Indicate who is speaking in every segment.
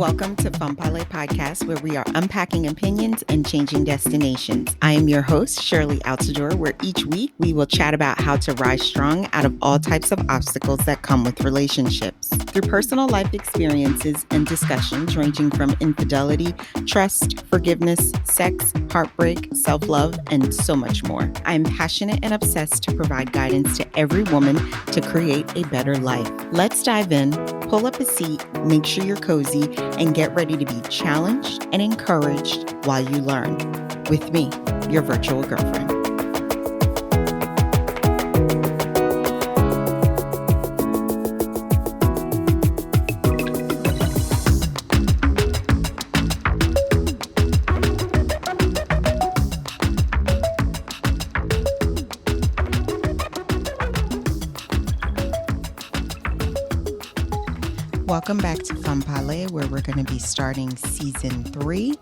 Speaker 1: Welcome to Compatibility Podcast, where we are unpacking opinions and changing destinations. I am your host, Sherley Outdoor, where each week we will chat about how to rise strong out of all types of obstacles that come with relationships. Through personal life experiences and discussions ranging from infidelity, trust, forgiveness, sex, heartbreak, self-love, and so much more. I am passionate and obsessed to provide guidance to every woman to create a better life. Let's dive in, pull up a seat, make sure you're cozy, and get ready to be challenged and encouraged while you learn. With me, your virtual girlfriend. Welcome back to Compatibility, where we're going to be starting season 3,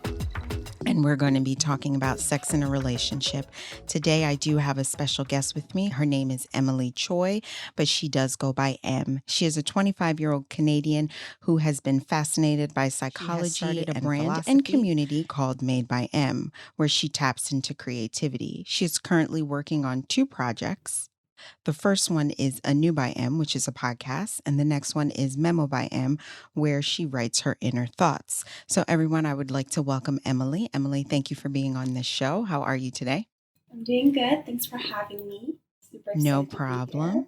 Speaker 1: and we're going to be talking about sex in a relationship. Today, I do have a special guest with me. Her name is Emily Choi, but she does go by Em. She is a 25-year-old Canadian who has been fascinated by psychology and brand philosophy and community called Made by Em, where she taps into creativity. She is currently working on 2 projects. The first one is Anew by Em, which is a podcast, and the next one is Memo by Em, where she writes her inner thoughts. So everyone, I would like to welcome Emily. Emily, thank you for being on this show. How are you today?
Speaker 2: I'm doing good. Thanks for having me. Super excited
Speaker 1: No
Speaker 2: to be
Speaker 1: problem.
Speaker 2: here.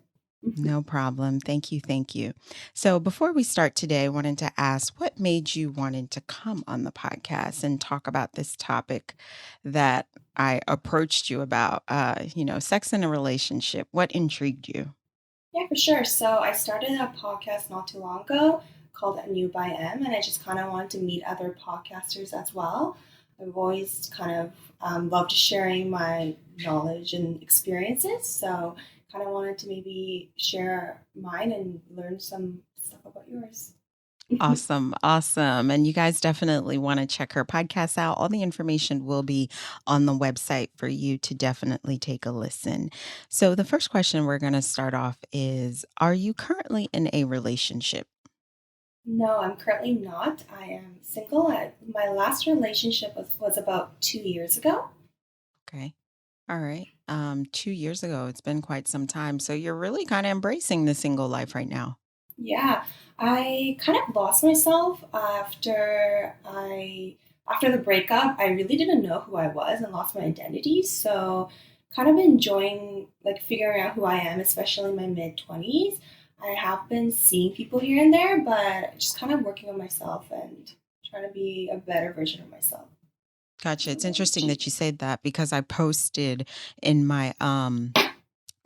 Speaker 1: No problem. Thank you. Thank you. So before we start today, I wanted to ask, what made you wanted to come on the podcast and talk about this topic that I approached you about, sex in a relationship? What intrigued you?
Speaker 2: Yeah, for sure. So I started a podcast not too long ago called Anew by Em, and I just kind of wanted to meet other podcasters as well. I've always kind of loved sharing my knowledge and experiences, so kind of wanted to maybe share mine and learn some stuff about yours.
Speaker 1: Awesome. Awesome. And you guys definitely want to check her podcast out. All the information will be on the website for you to definitely take a listen. So the first question we're going to start off is, are you currently in a relationship?
Speaker 2: No, I'm currently not. I am single. My last relationship was about 2 years ago.
Speaker 1: Okay. All right. 2 years ago, it's been quite some time. So you're really kind of embracing the single life right now.
Speaker 2: Yeah, I kind of lost myself after the breakup. I really didn't know who I was and lost my identity. So, kind of enjoying like figuring out who I am, especially in my mid 20s. I have been seeing people here and there, but just kind of working on myself and trying to be a better version of myself.
Speaker 1: Gotcha. It's interesting that you said that because I posted in my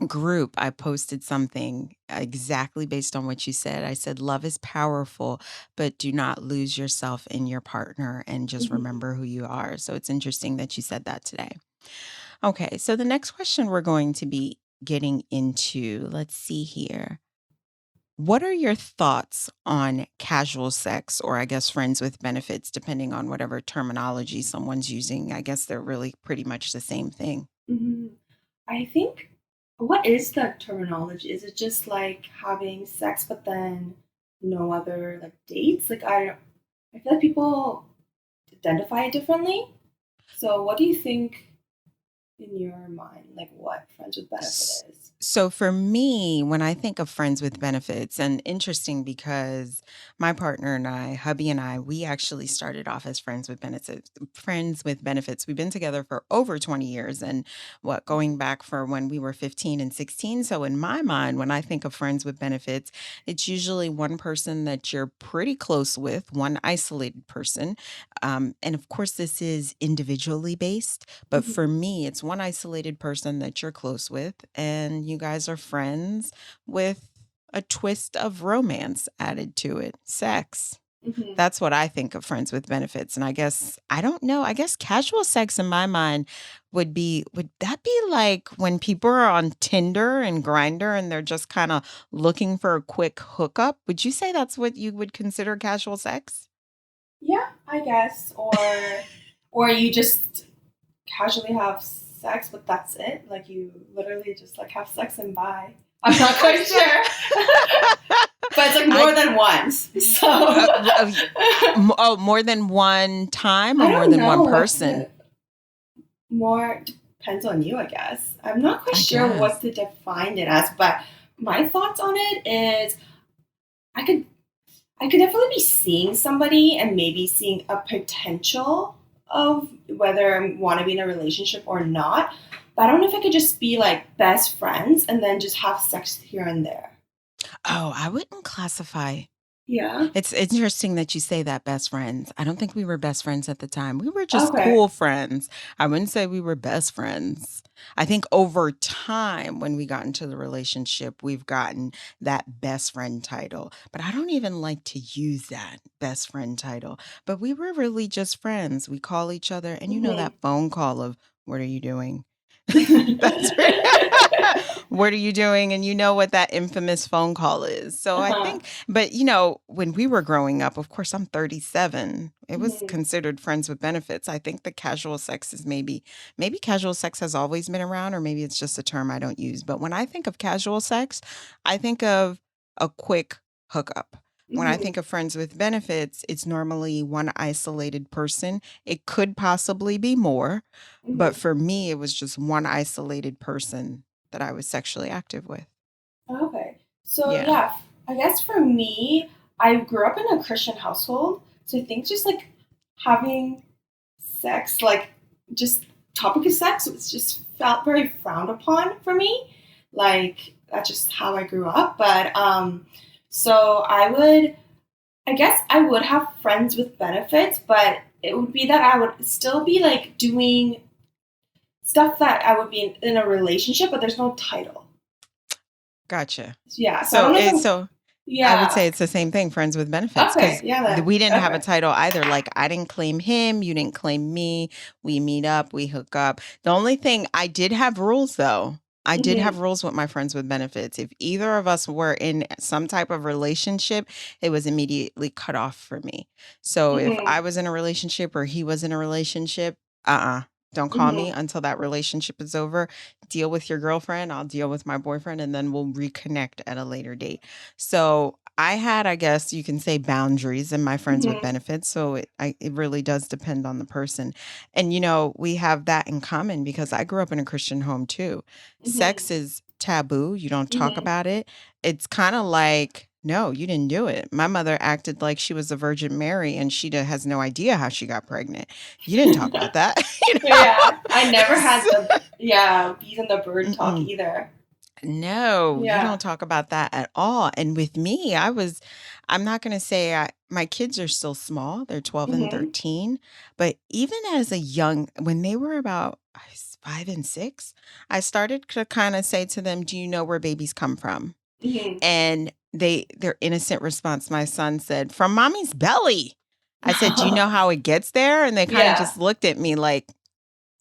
Speaker 1: group, I posted something exactly based on what you said. I said, love is powerful, but do not lose yourself in your partner and just
Speaker 2: Mhm.
Speaker 1: remember who you are. So it's interesting that you said that today. Okay. So the next question we're going to be getting into, let's see here. What are your thoughts on casual sex, or I guess friends with benefits, depending on whatever terminology someone's using? I guess they're really pretty much the same thing.
Speaker 2: Mhm. I think, what is the terminology? Is it just like having sex but then no other like dates? I feel like people identify it differently. So what do you think in your mind, like what friends with benefit is?
Speaker 1: So for me, when I think of friends with benefits, and interesting because my partner and I, hubby and I, we actually started off as friends with benefits. Friends with benefits. We've been together for over 20 years, and going back for when we were 15 and 16. So in my mind, when I think of friends with benefits, it's usually one person that you're pretty close with, one isolated person. And of course, this is individually based. But
Speaker 2: Mhm.
Speaker 1: for me, it's one isolated person that you're close with, and you guys are friends with a twist of romance added to it, sex.
Speaker 2: Mhm.
Speaker 1: That's what I think of friends with benefits. And I guess, I don't know, I guess casual sex in my mind would that be like when people are on Tinder and Grinder and they're just kind of looking for a quick hookup? Would you say that's what you would consider casual sex?
Speaker 2: Yeah, I guess. Or you just casually have sex, but that's it. Like you literally just like have sex and bye. I'm not quite sure. But it's like more
Speaker 1: I
Speaker 2: than once. So
Speaker 1: More than one time or
Speaker 2: I
Speaker 1: more
Speaker 2: don't
Speaker 1: than one
Speaker 2: know what
Speaker 1: person?
Speaker 2: to more depends on you, I guess. I'm not quite
Speaker 1: I
Speaker 2: sure what
Speaker 1: guess.
Speaker 2: to define it as, but my thoughts on it is I could I could definitely be seeing somebody and maybe seeing a potential of whether I want to be in a relationship or not. But I don't know if I could just be like best friends and then just have sex here and there.
Speaker 1: Oh, I wouldn't classify.
Speaker 2: Yeah.
Speaker 1: It's interesting that you say that, best friends. I don't think we were best friends at the time. We were just
Speaker 2: Okay.
Speaker 1: cool friends. I wouldn't say we were best friends. I think over time, when we got into the relationship, we've gotten that best friend title. But I don't even like to use that best friend title. But we were really just friends. We call each other, and you know
Speaker 2: Hmm.
Speaker 1: that phone call of, "What are you doing?" That's pretty. What are you doing? And you know what that infamous phone call is. So I
Speaker 2: Uh-huh.
Speaker 1: think, but when we were growing up, of course, I'm 37. It was
Speaker 2: Hmm.
Speaker 1: considered friends with benefits. I think the casual sex is maybe casual sex has always been around, or maybe it's just a term I don't use. But when I think of casual sex, I think of a quick hookup. When I
Speaker 2: Hmm.
Speaker 1: think of friends with benefits, it's normally one isolated person. It could possibly be more, but
Speaker 2: Hmm.
Speaker 1: for me, it was just one isolated person that I was sexually active with.
Speaker 2: Okay. So
Speaker 1: Yeah.
Speaker 2: yeah, I guess for me, I grew up in a Christian household, so I think just like having sex, like just topic of sex, was just felt very frowned upon for me. Like that's just how I grew up. But so I guess I would have friends with benefits, but it would be that I would still be like doing stuff that I would be in a relationship, but there's no title.
Speaker 1: Gotcha.
Speaker 2: Yeah, so I
Speaker 1: So
Speaker 2: don't know if
Speaker 1: it's
Speaker 2: I'm,
Speaker 1: so I would
Speaker 2: yeah.
Speaker 1: say it's the same thing, friends with benefits,
Speaker 2: Okay,
Speaker 1: because
Speaker 2: yeah then.
Speaker 1: we didn't have a
Speaker 2: Okay.
Speaker 1: title either. Like I didn't claim him, you didn't claim me. We meet up, we hook up. The only thing I did have rules though. I did
Speaker 2: Mhm.
Speaker 1: have rules with my friends with benefits. If either of us were in some type of relationship, it was immediately cut off for me. So if
Speaker 2: Mhm.
Speaker 1: I was in a relationship or he was in a relationship, uh-uh. Don't call me
Speaker 2: Mhm.
Speaker 1: until that relationship is over. Deal with your girlfriend, I'll deal with my boyfriend, and then we'll reconnect at a later date. So I had, I guess you can say, boundaries in my friends with
Speaker 2: Mhm.
Speaker 1: benefits. So it really does depend on the person. And, we have that in common because I grew up in a Christian home too.
Speaker 2: Mhm.
Speaker 1: Sex is taboo. You don't talk
Speaker 2: Mhm.
Speaker 1: about it. It's kind of like, no, you didn't do it. My mother acted like she was the Virgin Mary and she has no idea how she got pregnant. You didn't talk about that.
Speaker 2: Yeah, I never had
Speaker 1: So-
Speaker 2: the bees and the bird talk
Speaker 1: Mm-mm.
Speaker 2: either.
Speaker 1: No, you
Speaker 2: Yeah.
Speaker 1: don't talk about that at all. And with me, I'm not going to say my kids are still small. They're 12 and
Speaker 2: Mhm.
Speaker 1: 13. But even as when they were about 5 and 6, I started to kind of say to them, "Do you know where babies come from?"
Speaker 2: Mhm.
Speaker 1: And their innocent response, my son said, "From mommy's belly." I said, "Do you know how it gets there?" And they kind of
Speaker 2: Yeah.
Speaker 1: just looked at me like,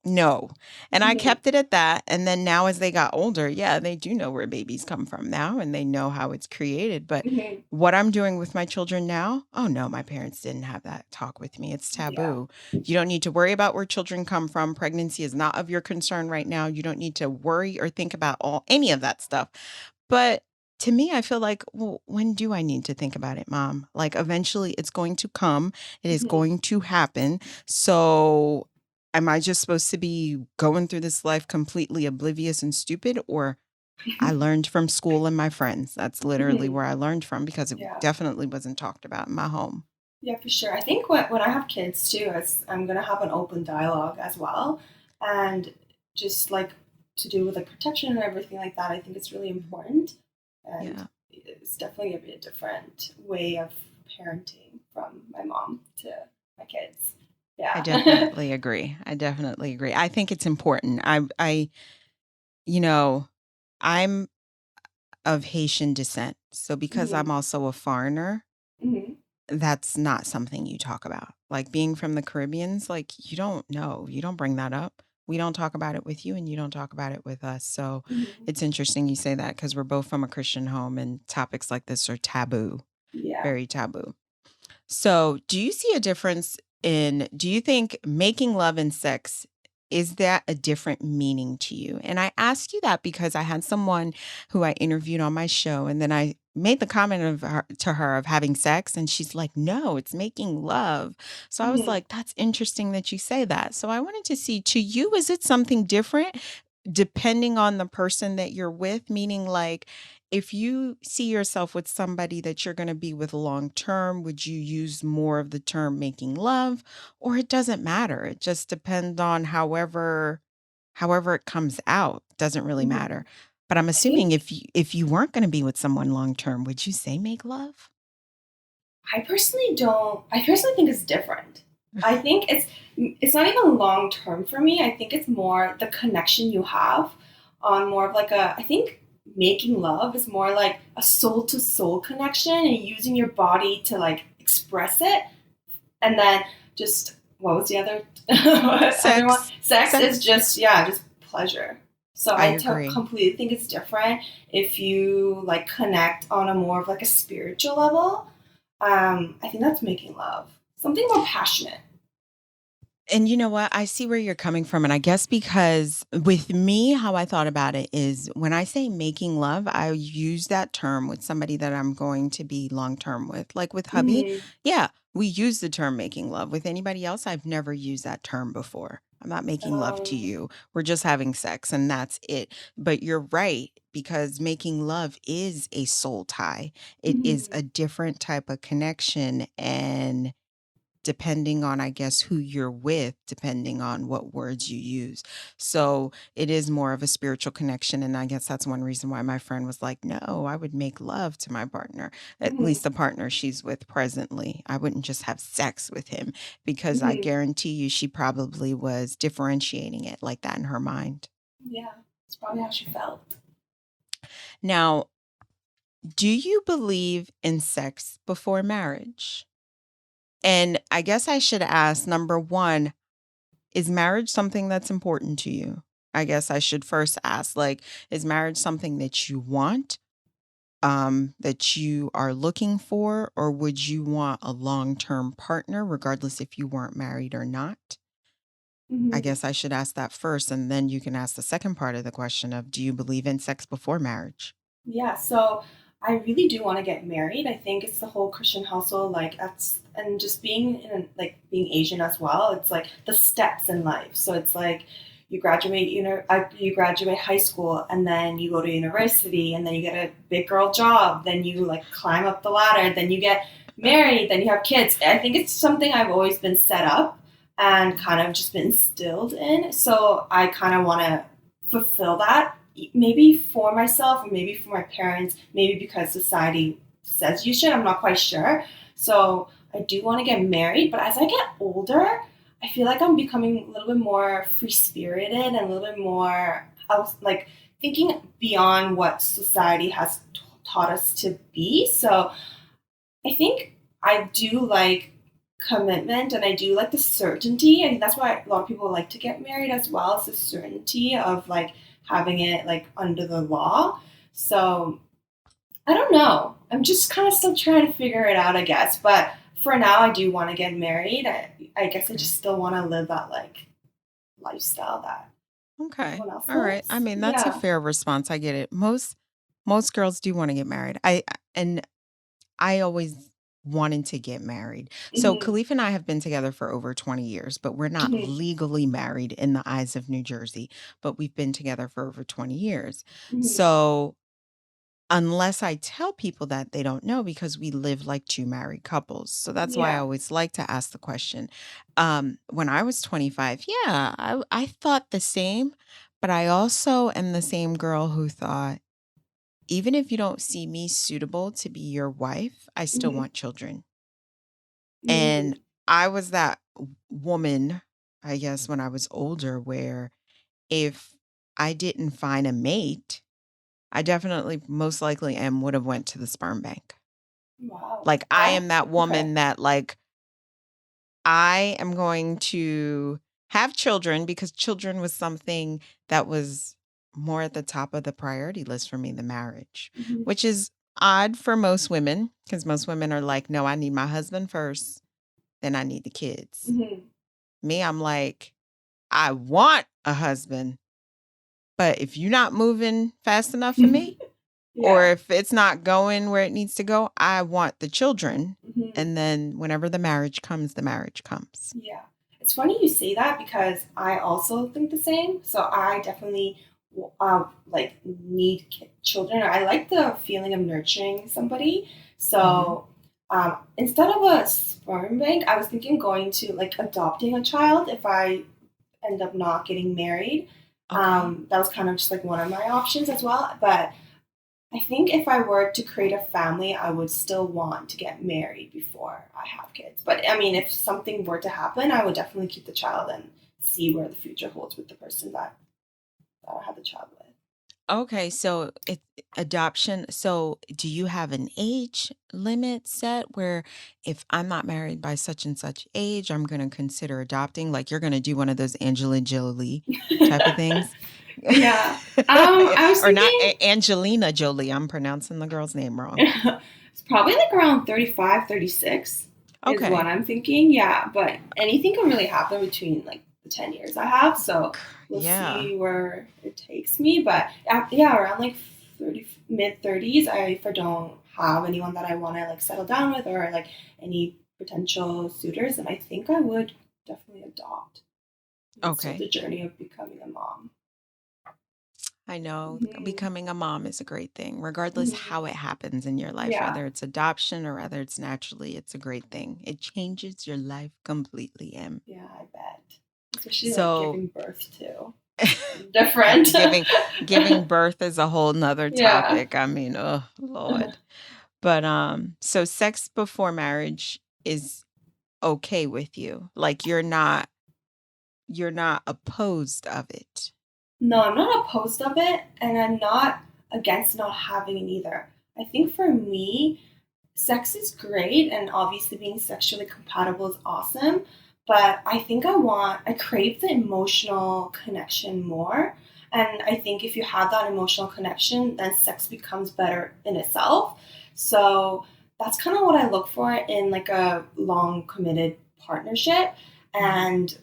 Speaker 1: no. And I
Speaker 2: Mhm.
Speaker 1: kept it at that. And then now as they got older, yeah, they do know where babies come from now and they know how it's created. But
Speaker 2: Mhm.
Speaker 1: what I'm doing with my children now, oh no, my parents didn't have that talk with me. It's
Speaker 2: Yeah.
Speaker 1: taboo. You don't need to worry about where children come from. Pregnancy is not of your concern right now. You don't need to worry or think about any of that stuff. But to me, I feel like, well, when do I need to think about it, mom? Like eventually it's going to come. It is
Speaker 2: Mhm.
Speaker 1: going to happen. So am I just supposed to be going through this life completely oblivious and stupid? Or I learned from school and my friends. That's literally
Speaker 2: Mhm.
Speaker 1: where I learned from because it
Speaker 2: Yeah.
Speaker 1: definitely wasn't talked about in my home.
Speaker 2: Yeah, for sure. I think when I have kids too, I'm gonna have an open dialogue as well, and just like to do with like protection and everything like that. I think it's really
Speaker 1: Mhm.
Speaker 2: important, and
Speaker 1: Yeah,
Speaker 2: it's definitely gonna be a different way of parenting from my mom to my kids.
Speaker 1: I
Speaker 2: Yeah.
Speaker 1: definitely agree. I definitely agree. I think it's important. You know, I'm of Haitian descent. So because
Speaker 2: Hmm.
Speaker 1: I'm also a foreigner,
Speaker 2: Hmm.
Speaker 1: that's not something you talk about. Like being from the Caribbeans, like you don't know, you don't bring that up. We don't talk about it with you and you don't talk about it with us. So
Speaker 2: Hmm.
Speaker 1: it's interesting you say that because we're both from a Christian home and topics like this are taboo,
Speaker 2: Yeah.
Speaker 1: very taboo. So do you see a difference do you think making love and sex is that a different meaning to you? And I ask you that because I had someone who I interviewed on my show, and then I made the comment to her of having sex, and she's like, "No, it's making love." So I was
Speaker 2: Hmm.
Speaker 1: like, "That's interesting that you say that." So I wanted to see, to you, is it something different depending on the person that you're with? Meaning, like, if you see yourself with somebody that you're going to be with long term, would you use more of the term making love, or it doesn't matter? It just depends on however it comes out. Doesn't really
Speaker 2: Hmm.
Speaker 1: matter. But I'm
Speaker 2: I
Speaker 1: assuming
Speaker 2: think
Speaker 1: if you weren't going to be with someone long term, would you say make love?
Speaker 2: I personally don't. I personally think it's different. I think it's not even long term for me. I think it's more the connection you have on more of like a. I think making love is more like a soul to soul connection and using your body to like express it, and then just what was the other other one?
Speaker 1: Sex.
Speaker 2: Sex is
Speaker 1: Sex.
Speaker 2: just yeah, just pleasure. So
Speaker 1: I
Speaker 2: I
Speaker 1: agree.
Speaker 2: completely think it's different if you like connect on a more of like a spiritual level. I think that's making love. Something more passionate.
Speaker 1: And you know what? I see where you're coming from. And I guess because with me, how I thought about it is when I say making love, I use that term with somebody that I'm going to be long term with. Like with hubby,
Speaker 2: Mm-hmm.
Speaker 1: yeah, we use the term making love. With anybody else, I've never used that term before. I'm not making love to
Speaker 2: Um,
Speaker 1: you. We're just having sex and that's it. But you're right, because making love is a soul tie. It is
Speaker 2: mm-hmm.
Speaker 1: a different type of connection. And depending on, I guess, who you're with, depending on what words you use. So it is more of a spiritual connection. And I guess that's one reason why my friend was like, no, I would make love to my partner, at
Speaker 2: Mm-hmm.
Speaker 1: least the partner she's with presently. I wouldn't just have sex with him, because I
Speaker 2: Mm-hmm.
Speaker 1: guarantee you she probably was differentiating it like that in her mind.
Speaker 2: Yeah, it's probably how she felt.
Speaker 1: Now, do you believe in sex before marriage? And I guess I should ask, number one, is marriage something that's important to you? I guess I should first ask, like, is marriage something that you want, that you are looking for, or would you want a long-term partner regardless if you weren't married or not? I
Speaker 2: Mm-hmm.
Speaker 1: guess I should ask that first, and then you can ask the second part of the question of, do you believe in sex before marriage?
Speaker 2: Yeah, so I really do want to get married. I think it's the whole Christian household, like that's and just being in like being Asian as well. It's like the steps in life. So it's like you graduate high school, and then you go to university, and then you get a big girl job. Then you like climb up the ladder. Then you get married. Then you have kids. I think it's something I've always been set up and kind of just been instilled in. So I kind of want to fulfill that maybe for myself or maybe for my parents, maybe because society says you should. I'm not quite sure. So I do want to get married, but as I get older, I feel like I'm becoming a little bit more free spirited and a little bit more, I was like thinking beyond what society has taught us to be. So I think I do like commitment and I do like the certainty. I think that's why a lot of people like to get married as well. It's the certainty of like having it like under the law. So I don't know. I'm just kind of still trying to figure it out, I guess. But for now, I do want to get married. I guess I
Speaker 1: Okay.
Speaker 2: just still want to live that like lifestyle that
Speaker 1: Okay.
Speaker 2: everyone else
Speaker 1: All right. I
Speaker 2: lives.
Speaker 1: mean, that's a
Speaker 2: Yeah.
Speaker 1: fair response. I get it. Most girls do want to get married. And I always wanted to get married. So
Speaker 2: Hmm.
Speaker 1: Khalif and I have been together for over 20 years, but we're not
Speaker 2: Hmm.
Speaker 1: legally married in the eyes of New Jersey, but we've been together for over 20 years.
Speaker 2: Hmm.
Speaker 1: So unless I tell people that, they don't know, because we live like two married couples. So that's why I
Speaker 2: Yeah.
Speaker 1: always like to ask the question. When I was 25, yeah, I thought the same, but I also am the same girl who thought, even if you don't see me suitable to be your wife, I still
Speaker 2: Hmm.
Speaker 1: want children. And
Speaker 2: Hmm.
Speaker 1: I was that woman, I guess, when I was older, where if I didn't find a mate, I definitely most likely am would have went to the sperm bank.
Speaker 2: Wow.
Speaker 1: Like, I am that
Speaker 2: Okay.
Speaker 1: woman that, like, I am going to have children, because children was something that was more at the top of the priority list for me than marriage,
Speaker 2: Hmm.
Speaker 1: which is odd for most women, because most women are like, no, I need my husband first, then I need the kids.
Speaker 2: Hmm.
Speaker 1: Me, I'm like, I want a husband, but if you're not moving fast enough for me, or
Speaker 2: Yeah.
Speaker 1: if it's not going where it needs to go, I want the children.
Speaker 2: hmm
Speaker 1: And then whenever the marriage comes, the marriage comes.
Speaker 2: Yeah. It's funny you say that because I also think the same. So I definitely like need children. I like the feeling of nurturing somebody.
Speaker 1: Mhm.
Speaker 2: So instead of a sperm bank, I was thinking going to like adopting a child if I end up not getting married.
Speaker 1: Okay.
Speaker 2: That was kind of just like one of my options as well. But I think if I were to create a family, I would still want to get married before I have kids. But I mean, if something were to happen, I would definitely keep the child and see where the future holds with the person that I have the child with.
Speaker 1: Okay, so it adoption. So do you have an age limit set where if I'm not married by such and such age, I'm going to consider adopting? Like you're going to do one of those Angela Jolie type of things?
Speaker 2: Yeah.
Speaker 1: Yeah,
Speaker 2: I was
Speaker 1: or not
Speaker 2: thinking
Speaker 1: Angelina Jolie. I'm pronouncing the girl's name wrong.
Speaker 2: it's probably like around 35, 36 is what
Speaker 1: Okay.
Speaker 2: I'm thinking. Yeah, but anything can really happen between like the 10 years I have. So we'll
Speaker 1: Yeah.
Speaker 2: see where it takes me. But yeah, around like 30, mid 30s, if I don't have anyone that I want to like settle down with or like any potential suitors, then I think I would definitely adopt and start
Speaker 1: Okay.
Speaker 2: the journey of becoming a mom.
Speaker 1: I know
Speaker 2: hmm
Speaker 1: becoming a mom is a great thing, regardless
Speaker 2: hmm
Speaker 1: how it happens in your life,
Speaker 2: Yeah.
Speaker 1: whether it's adoption or whether it's naturally, it's a great thing. It changes your life completely, Em.
Speaker 2: Yeah, I bet. Especially like
Speaker 1: So
Speaker 2: giving birth to different.
Speaker 1: giving giving birth is a whole nother
Speaker 2: Yeah.
Speaker 1: topic. I mean, oh Lord. But so sex before marriage is okay with you. Like you're not opposed of it.
Speaker 2: No, I'm not opposed of it, and I'm not against not having it either. I think for me, sex is great, and obviously being sexually compatible is awesome. But I think I crave the emotional connection more. And I think if you have that emotional connection, then sex becomes better in itself. So that's kind of what I look for in like a long committed partnership.
Speaker 1: Mhm.
Speaker 2: And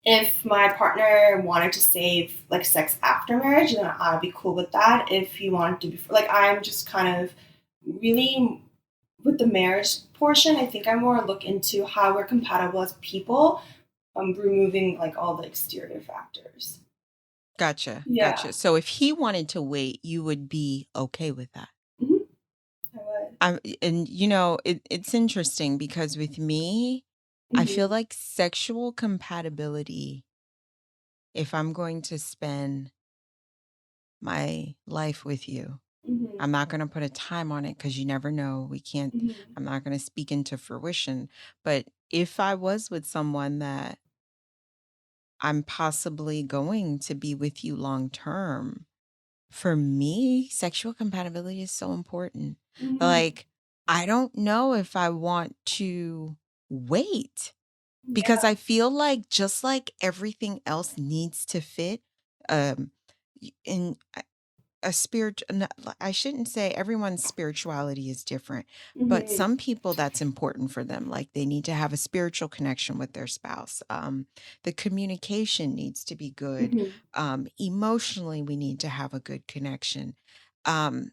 Speaker 2: if my partner wanted to save like sex after marriage, then I'd be cool with that. If he wanted to before, like I'm just kind of really with the marriage portion. I think I more look into how we're compatible as people, removing like all the exterior factors.
Speaker 1: Gotcha.
Speaker 2: Yeah,
Speaker 1: Gotcha. So if he wanted to wait, you would be okay with that.
Speaker 2: hmm I would.
Speaker 1: And it's interesting because with me, I feel
Speaker 2: hmm
Speaker 1: like sexual compatibility, if I'm going to spend my life with you,
Speaker 2: hmm
Speaker 1: I'm not going to put a time on it because you never know.
Speaker 2: hmm
Speaker 1: I'm not going to speak into fruition. But if I was with someone that I'm possibly going to be with you long term, for me, sexual compatibility is so important.
Speaker 2: hmm
Speaker 1: Like, I don't know if I want to wait because
Speaker 2: Yeah.
Speaker 1: I feel like just like everything else needs to fit, um, in a spirit I shouldn't say everyone's spirituality is different, but
Speaker 2: hmm
Speaker 1: some people that's important for them. Like they need to have a spiritual connection with their spouse. The communication needs to be good.
Speaker 2: hmm
Speaker 1: Emotionally, we need to have a good connection. Um,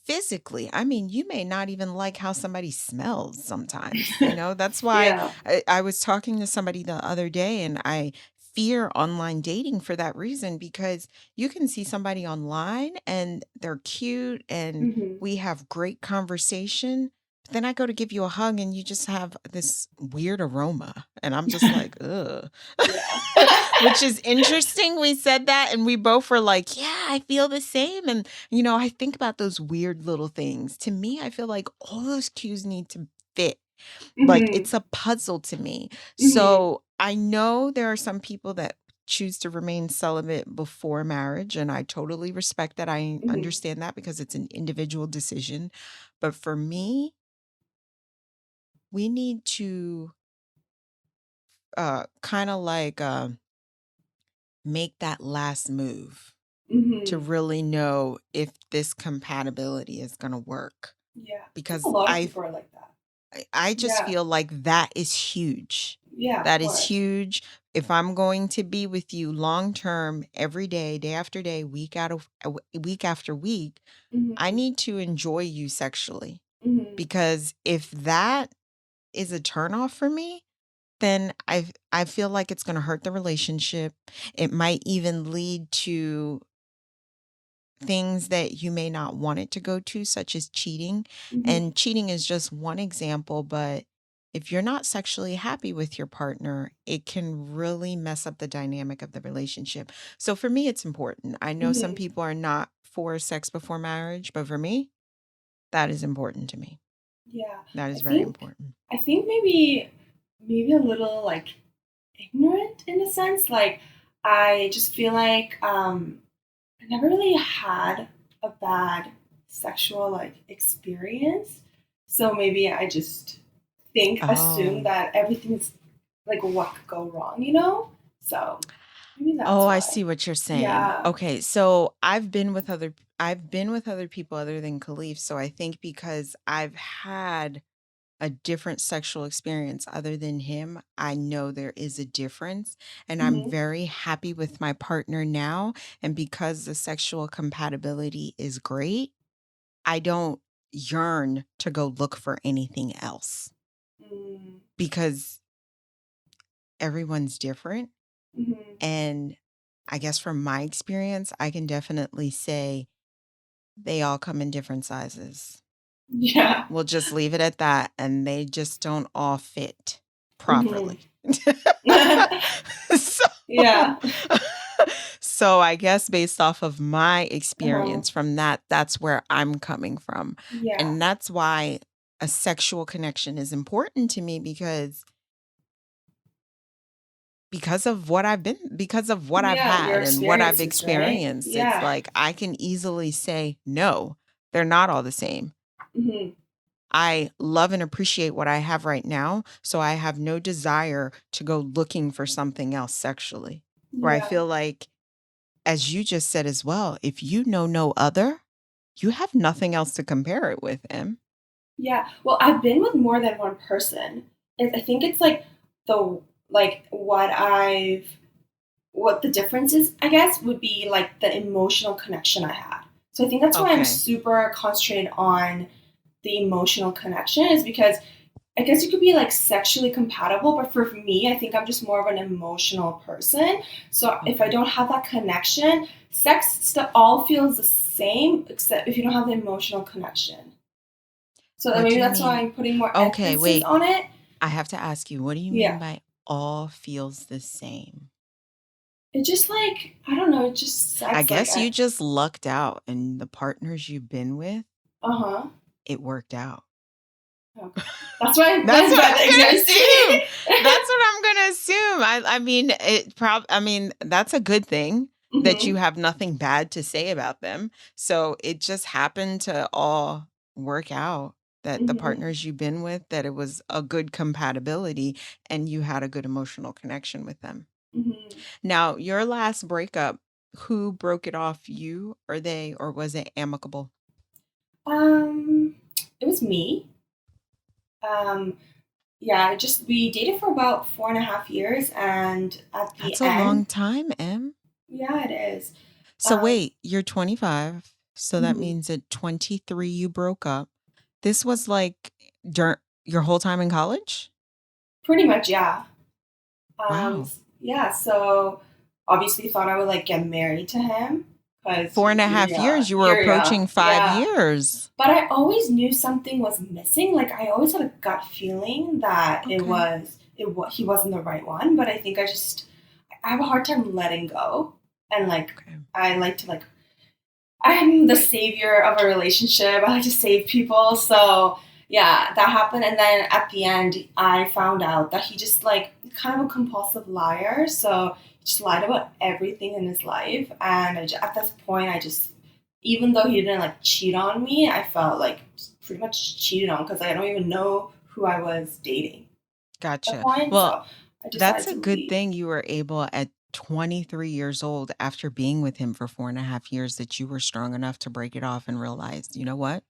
Speaker 1: Physically, I mean, you may not even like how somebody smells sometimes. That's why
Speaker 2: yeah.
Speaker 1: I was talking to somebody the other day and I fear online dating for that reason because you can see somebody online and they're cute and
Speaker 2: hmm
Speaker 1: we have great conversation. But then I go to give you a hug and you just have this weird aroma. And I'm just like, ugh.
Speaker 2: yeah.
Speaker 1: Which is interesting. We said that and we both were like, yeah, I feel the same. And, I think about those weird little things. To me, I feel like all those cues need to fit. Like
Speaker 2: hmm
Speaker 1: it's a puzzle to me.
Speaker 2: hmm
Speaker 1: So I know there are some people that choose to remain celibate before marriage, and I totally respect that. I
Speaker 2: hmm
Speaker 1: understand that because it's an individual decision. But for me, we need to kind of like make that last move to
Speaker 2: hmm
Speaker 1: really know if this compatibility is going to work.
Speaker 2: Yeah. I think a
Speaker 1: Because
Speaker 2: lot of
Speaker 1: I
Speaker 2: people are like that.
Speaker 1: I just
Speaker 2: Yeah.
Speaker 1: feel like that is huge.
Speaker 2: Yeah, of
Speaker 1: That is
Speaker 2: course.
Speaker 1: huge. If I'm going to be with you long term, every day, day after day, week after week, I
Speaker 2: Mhm.
Speaker 1: need to enjoy you sexually.
Speaker 2: Mhm.
Speaker 1: Because if that is a turnoff for me, then I feel like it's gonna hurt the relationship. It might even lead to things that you may not want it to go to, such as cheating.
Speaker 2: Mhm.
Speaker 1: And cheating is just one example, but if you're not sexually happy with your partner, it can really mess up the dynamic of the relationship. So for me, it's important. I know some
Speaker 2: Mhm.
Speaker 1: people are not for sex before marriage, but for me, that is important to me.
Speaker 2: Yeah.
Speaker 1: That
Speaker 2: I
Speaker 1: is very
Speaker 2: think
Speaker 1: important.
Speaker 2: I think maybe a little like ignorant in a sense. Like I just feel like I never really had a bad sexual like experience. So maybe I just assume
Speaker 1: Oh.
Speaker 2: that everything's like what could go wrong, you know? So maybe
Speaker 1: Oh,
Speaker 2: that's
Speaker 1: I
Speaker 2: why.
Speaker 1: see what you're saying.
Speaker 2: Yeah.
Speaker 1: Okay, so I've been with other people other than Khalif, so I think because I've had a different sexual experience other than him, I know there is a difference, and I'm
Speaker 2: Hmm.
Speaker 1: very happy with my partner now, and because the sexual compatibility is great, I don't yearn to go look for anything else
Speaker 2: Mm-hmm.
Speaker 1: because everyone's different.
Speaker 2: Mm-hmm.
Speaker 1: And I guess from my experience, I can definitely say they all come in different sizes.
Speaker 2: Yeah.
Speaker 1: We'll just leave it at that, and they just don't all fit
Speaker 2: Hmm.
Speaker 1: properly. So
Speaker 2: Yeah.
Speaker 1: so I guess based off of my
Speaker 2: Uh-huh.
Speaker 1: experience from that, that's where I'm coming from.
Speaker 2: Yeah.
Speaker 1: And that's why a sexual connection is important to me because of what I've
Speaker 2: Yeah. Your
Speaker 1: had and what I've
Speaker 2: experiences, right?
Speaker 1: experienced. It's
Speaker 2: Yeah.
Speaker 1: like I can easily say, "No, they're not all the same."
Speaker 2: Hmm.
Speaker 1: I love and appreciate what I have right now, so I have no desire to go looking for something else sexually. Where I
Speaker 2: Yeah.
Speaker 1: feel like, as you just said as well, if you know no other, you have nothing else to compare it with, Em.
Speaker 2: Yeah. Well, I've been with more than one person. I think it's like the like what the difference is, I guess, would be like the emotional connection I had. So I think that's why I'm
Speaker 1: Okay.
Speaker 2: super concentrated on the emotional connection is because I guess you could be like sexually compatible, but for me, I think I'm just more of an emotional person. So if I
Speaker 1: Okay.
Speaker 2: don't have that connection, sex stuff all feels the same except if you don't have the emotional connection. So then
Speaker 1: What do
Speaker 2: maybe
Speaker 1: you
Speaker 2: that's why
Speaker 1: mean?
Speaker 2: I'm putting more
Speaker 1: Okay,
Speaker 2: emphasis
Speaker 1: wait.
Speaker 2: on it.
Speaker 1: I have to ask you, what do you mean
Speaker 2: Yeah.
Speaker 1: by all feels the same?
Speaker 2: It just like I don't know, it just
Speaker 1: I
Speaker 2: sex like
Speaker 1: guess you just lucked out and the partners you've been with,
Speaker 2: uh-huh.
Speaker 1: it worked out.
Speaker 2: Okay. That's what I
Speaker 1: That's
Speaker 2: meant
Speaker 1: what
Speaker 2: by
Speaker 1: I'm
Speaker 2: the
Speaker 1: gonna assume.
Speaker 2: ignorance.
Speaker 1: That's what I'm gonna assume. I mean, I mean, that's a good thing that you
Speaker 2: Hmm.
Speaker 1: have nothing bad to say about them. So it just happened to all work out that the
Speaker 2: Hmm.
Speaker 1: partners you've been with, that it was a good compatibility and you had a good emotional connection with them.
Speaker 2: Hmm.
Speaker 1: Now, your last breakup, who broke it off, you or they, or was it amicable?
Speaker 2: Um, it was me. Um, yeah, just we dated for about 4.5 years, and at the
Speaker 1: That's a long
Speaker 2: end,
Speaker 1: time, Em.
Speaker 2: yeah, it is.
Speaker 1: So
Speaker 2: Um,
Speaker 1: wait, you're 25. So that
Speaker 2: mhm,
Speaker 1: means at 23 you broke up. This was like during your whole time in college?
Speaker 2: pretty much, yeah.
Speaker 1: Wow.
Speaker 2: Yeah. So obviously, thought I would like get married to him because
Speaker 1: Four and a
Speaker 2: you're
Speaker 1: half
Speaker 2: young.
Speaker 1: years. You were
Speaker 2: You're young,
Speaker 1: approaching five
Speaker 2: yeah.
Speaker 1: years.
Speaker 2: But I always knew something was missing. Like I always had a gut feeling that
Speaker 1: Okay.
Speaker 2: he wasn't the right one. But I think I have a hard time letting go, and like
Speaker 1: Okay.
Speaker 2: I like to like I'm the savior of a relationship. I like to save people. So yeah, that happened. And then at the end, I found out that he just like kind of a compulsive liar. So he just lied about everything in his life. And at this point, even though he didn't like cheat on me, I felt like pretty much cheated on because I don't even know who I was dating at that
Speaker 1: Gotcha.
Speaker 2: point.
Speaker 1: Well,
Speaker 2: So I
Speaker 1: that's
Speaker 2: decided
Speaker 1: a
Speaker 2: to
Speaker 1: good
Speaker 2: leave.
Speaker 1: thing you were able at 23 years old, after being with him for 4.5 years, that you were strong enough to break it off and realize, you know what?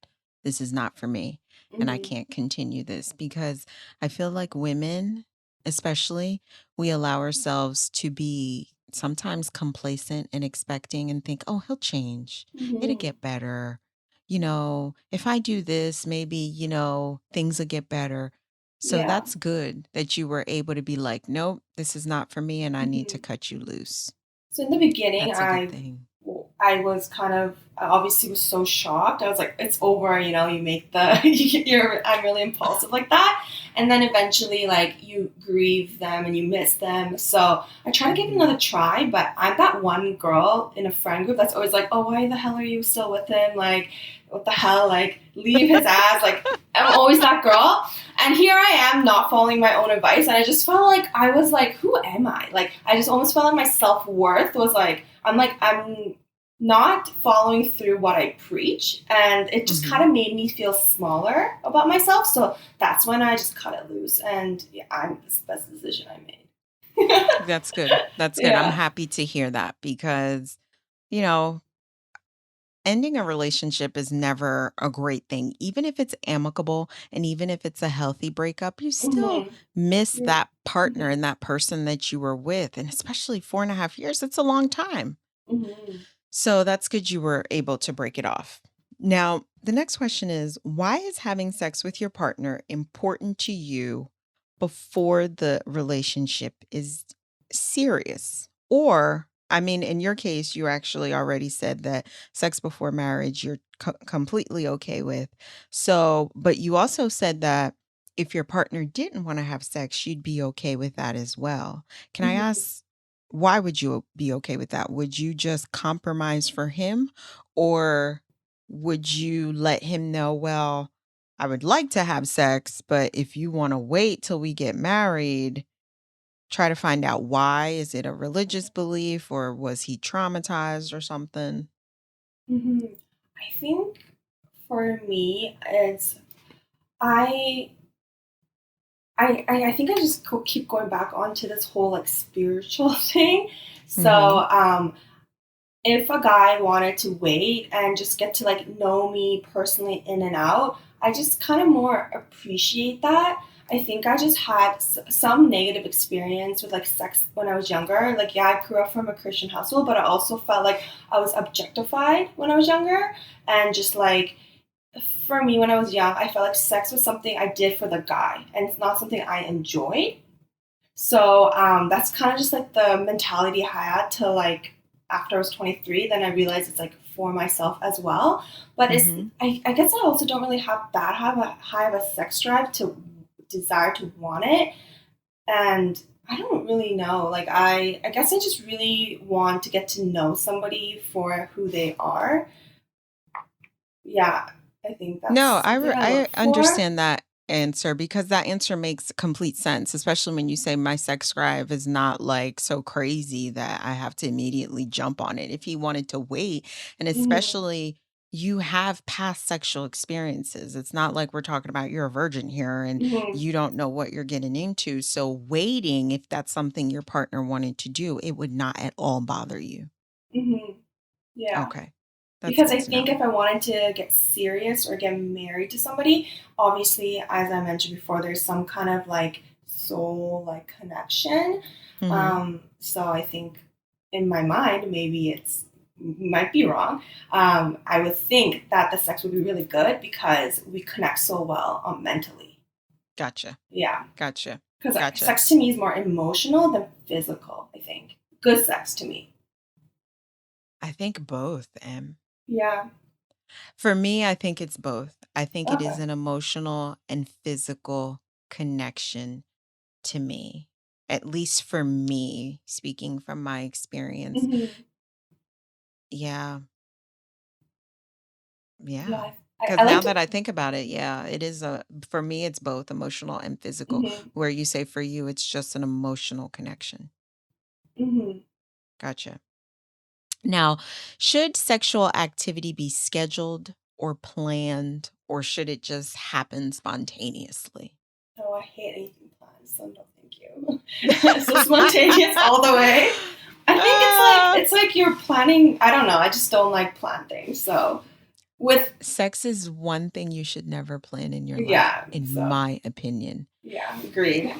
Speaker 1: This is not for me. And I
Speaker 2: Hmm.
Speaker 1: can't continue this, because I feel like women, especially, we allow ourselves to be sometimes complacent and expecting and think, oh, he'll change. It'll
Speaker 2: Mm-hmm.
Speaker 1: get better. If I do this, maybe, things will get better. So
Speaker 2: Yeah.
Speaker 1: that's good that you were able to be like, nope, this is not for me and I need to
Speaker 2: Mm-hmm.
Speaker 1: cut you loose.
Speaker 2: So in the beginning,
Speaker 1: That's a good thing.
Speaker 2: I was kind of I obviously was so shocked. I was like, "It's over," you make the I'm really impulsive like that, and then eventually like you grieve them and you miss them. So I try to give it
Speaker 1: Mhm.
Speaker 2: another try, but I'm that one girl in a friend group that's always like, "Oh, why the hell are you still with him? Like, what the hell? Like, leave his ass." Like, I'm always that girl. And here I am not following my own advice. And I just felt like I was like, who am I? Like, I just almost felt like my self worth was like, I'm not following through what I preach. And it just kind
Speaker 1: Mhm.
Speaker 2: of made me feel smaller about myself. So that's when I just cut it loose. And yeah, it's the best decision I made.
Speaker 1: That's good. That's good. I'm
Speaker 2: Yeah.
Speaker 1: happy to hear that because, you know, ending a relationship is never a great thing. Even if it's amicable and even if it's a healthy breakup, you still
Speaker 2: Mm-hmm.
Speaker 1: miss
Speaker 2: You're,
Speaker 1: that partner
Speaker 2: mm-hmm.
Speaker 1: and that person that you were with. And especially 4.5 years, it's a long time.
Speaker 2: Mm-hmm.
Speaker 1: So that's good you were able to break it off. Now, the next question is, why is having sex with your partner important to you before the relationship is serious? Or, I mean, in your case, you actually already said that sex before marriage you're completely okay with. So, but you also said that if your partner didn't want to have sex, you'd be okay with that as well. Can I
Speaker 2: Mm-hmm.
Speaker 1: ask, why would you be okay with that? Would you just compromise for him, or would you let him know, "Well, I would like to have sex, but if you wanna wait till we get married, try to find out why. Is it a religious belief, or was he traumatized or something?"
Speaker 2: Mm-hmm. I think for me, it's I I think I just keep going back onto this whole like spiritual thing. So
Speaker 1: Mhm,
Speaker 2: if a guy wanted to wait and just get to like know me personally in and out, I just kind of more appreciate that. I think I just had some negative experience with like sex when I was younger. Like, yeah, I grew up from a Christian household, but I also felt like I was objectified when I was younger. And just like, for me, when I was young, I felt like sex was something I did for the guy and it's not something I enjoyed. So that's kind of just like the mentality I had to like after I was 23. Then I realized it's like for myself as well. But
Speaker 1: mhm.
Speaker 2: I guess I also don't really have that high of a sex drive to desire to want it. And I don't really know. Like I guess I just really want to get to know somebody for who they are. Yeah, I think that's
Speaker 1: No,
Speaker 2: something I
Speaker 1: I
Speaker 2: look for.
Speaker 1: understand that answer because that answer makes complete sense, especially when you say my sex drive is not like so crazy that I have to immediately jump on it. If he wanted to wait, and
Speaker 2: Hmm.
Speaker 1: especially you have past sexual experiences. It's not like we're talking about you're a virgin here and
Speaker 2: Hmm.
Speaker 1: you don't know what you're getting into. So waiting, if that's something your partner wanted to do, it would not at all bother you.
Speaker 2: Hmm. Yeah.
Speaker 1: Okay. That's
Speaker 2: Because
Speaker 1: good
Speaker 2: I
Speaker 1: to know.
Speaker 2: think if I wanted to get serious or get married to somebody, obviously, as I mentioned before, there's some kind of like soul like connection.
Speaker 1: Mhm.
Speaker 2: So I think in my mind, maybe it's might be wrong. I would think that the sex would be really good because we connect so well mentally.
Speaker 1: Gotcha.
Speaker 2: Yeah,
Speaker 1: Gotcha.
Speaker 2: because
Speaker 1: Gotcha.
Speaker 2: sex to me is more emotional than physical. I think good sex to me.
Speaker 1: I think both,
Speaker 2: Yeah.
Speaker 1: for me, I think it's both. I think it is
Speaker 2: Okay.
Speaker 1: an emotional and physical connection to me, at least for me, speaking from my experience.
Speaker 2: Hmm.
Speaker 1: Yeah, yeah.
Speaker 2: Yeah.
Speaker 1: Because
Speaker 2: I
Speaker 1: now
Speaker 2: like
Speaker 1: that
Speaker 2: to.
Speaker 1: I think about it, yeah, it is for me, it's both emotional and physical,
Speaker 2: Hmm.
Speaker 1: where you say for you, it's just an emotional connection.
Speaker 2: Hmm.
Speaker 1: Gotcha. Now, should sexual activity be scheduled or planned, or should it just happen spontaneously?
Speaker 2: Oh, I hate anything planned, so no, thank you. So spontaneous all the way. I think
Speaker 1: Ah,
Speaker 2: it's like you're planning. I don't know. I just don't like plan things. So with
Speaker 1: sex is one thing you should never plan in your life,
Speaker 2: yeah.
Speaker 1: in
Speaker 2: So
Speaker 1: my opinion.
Speaker 2: Yeah, agreed.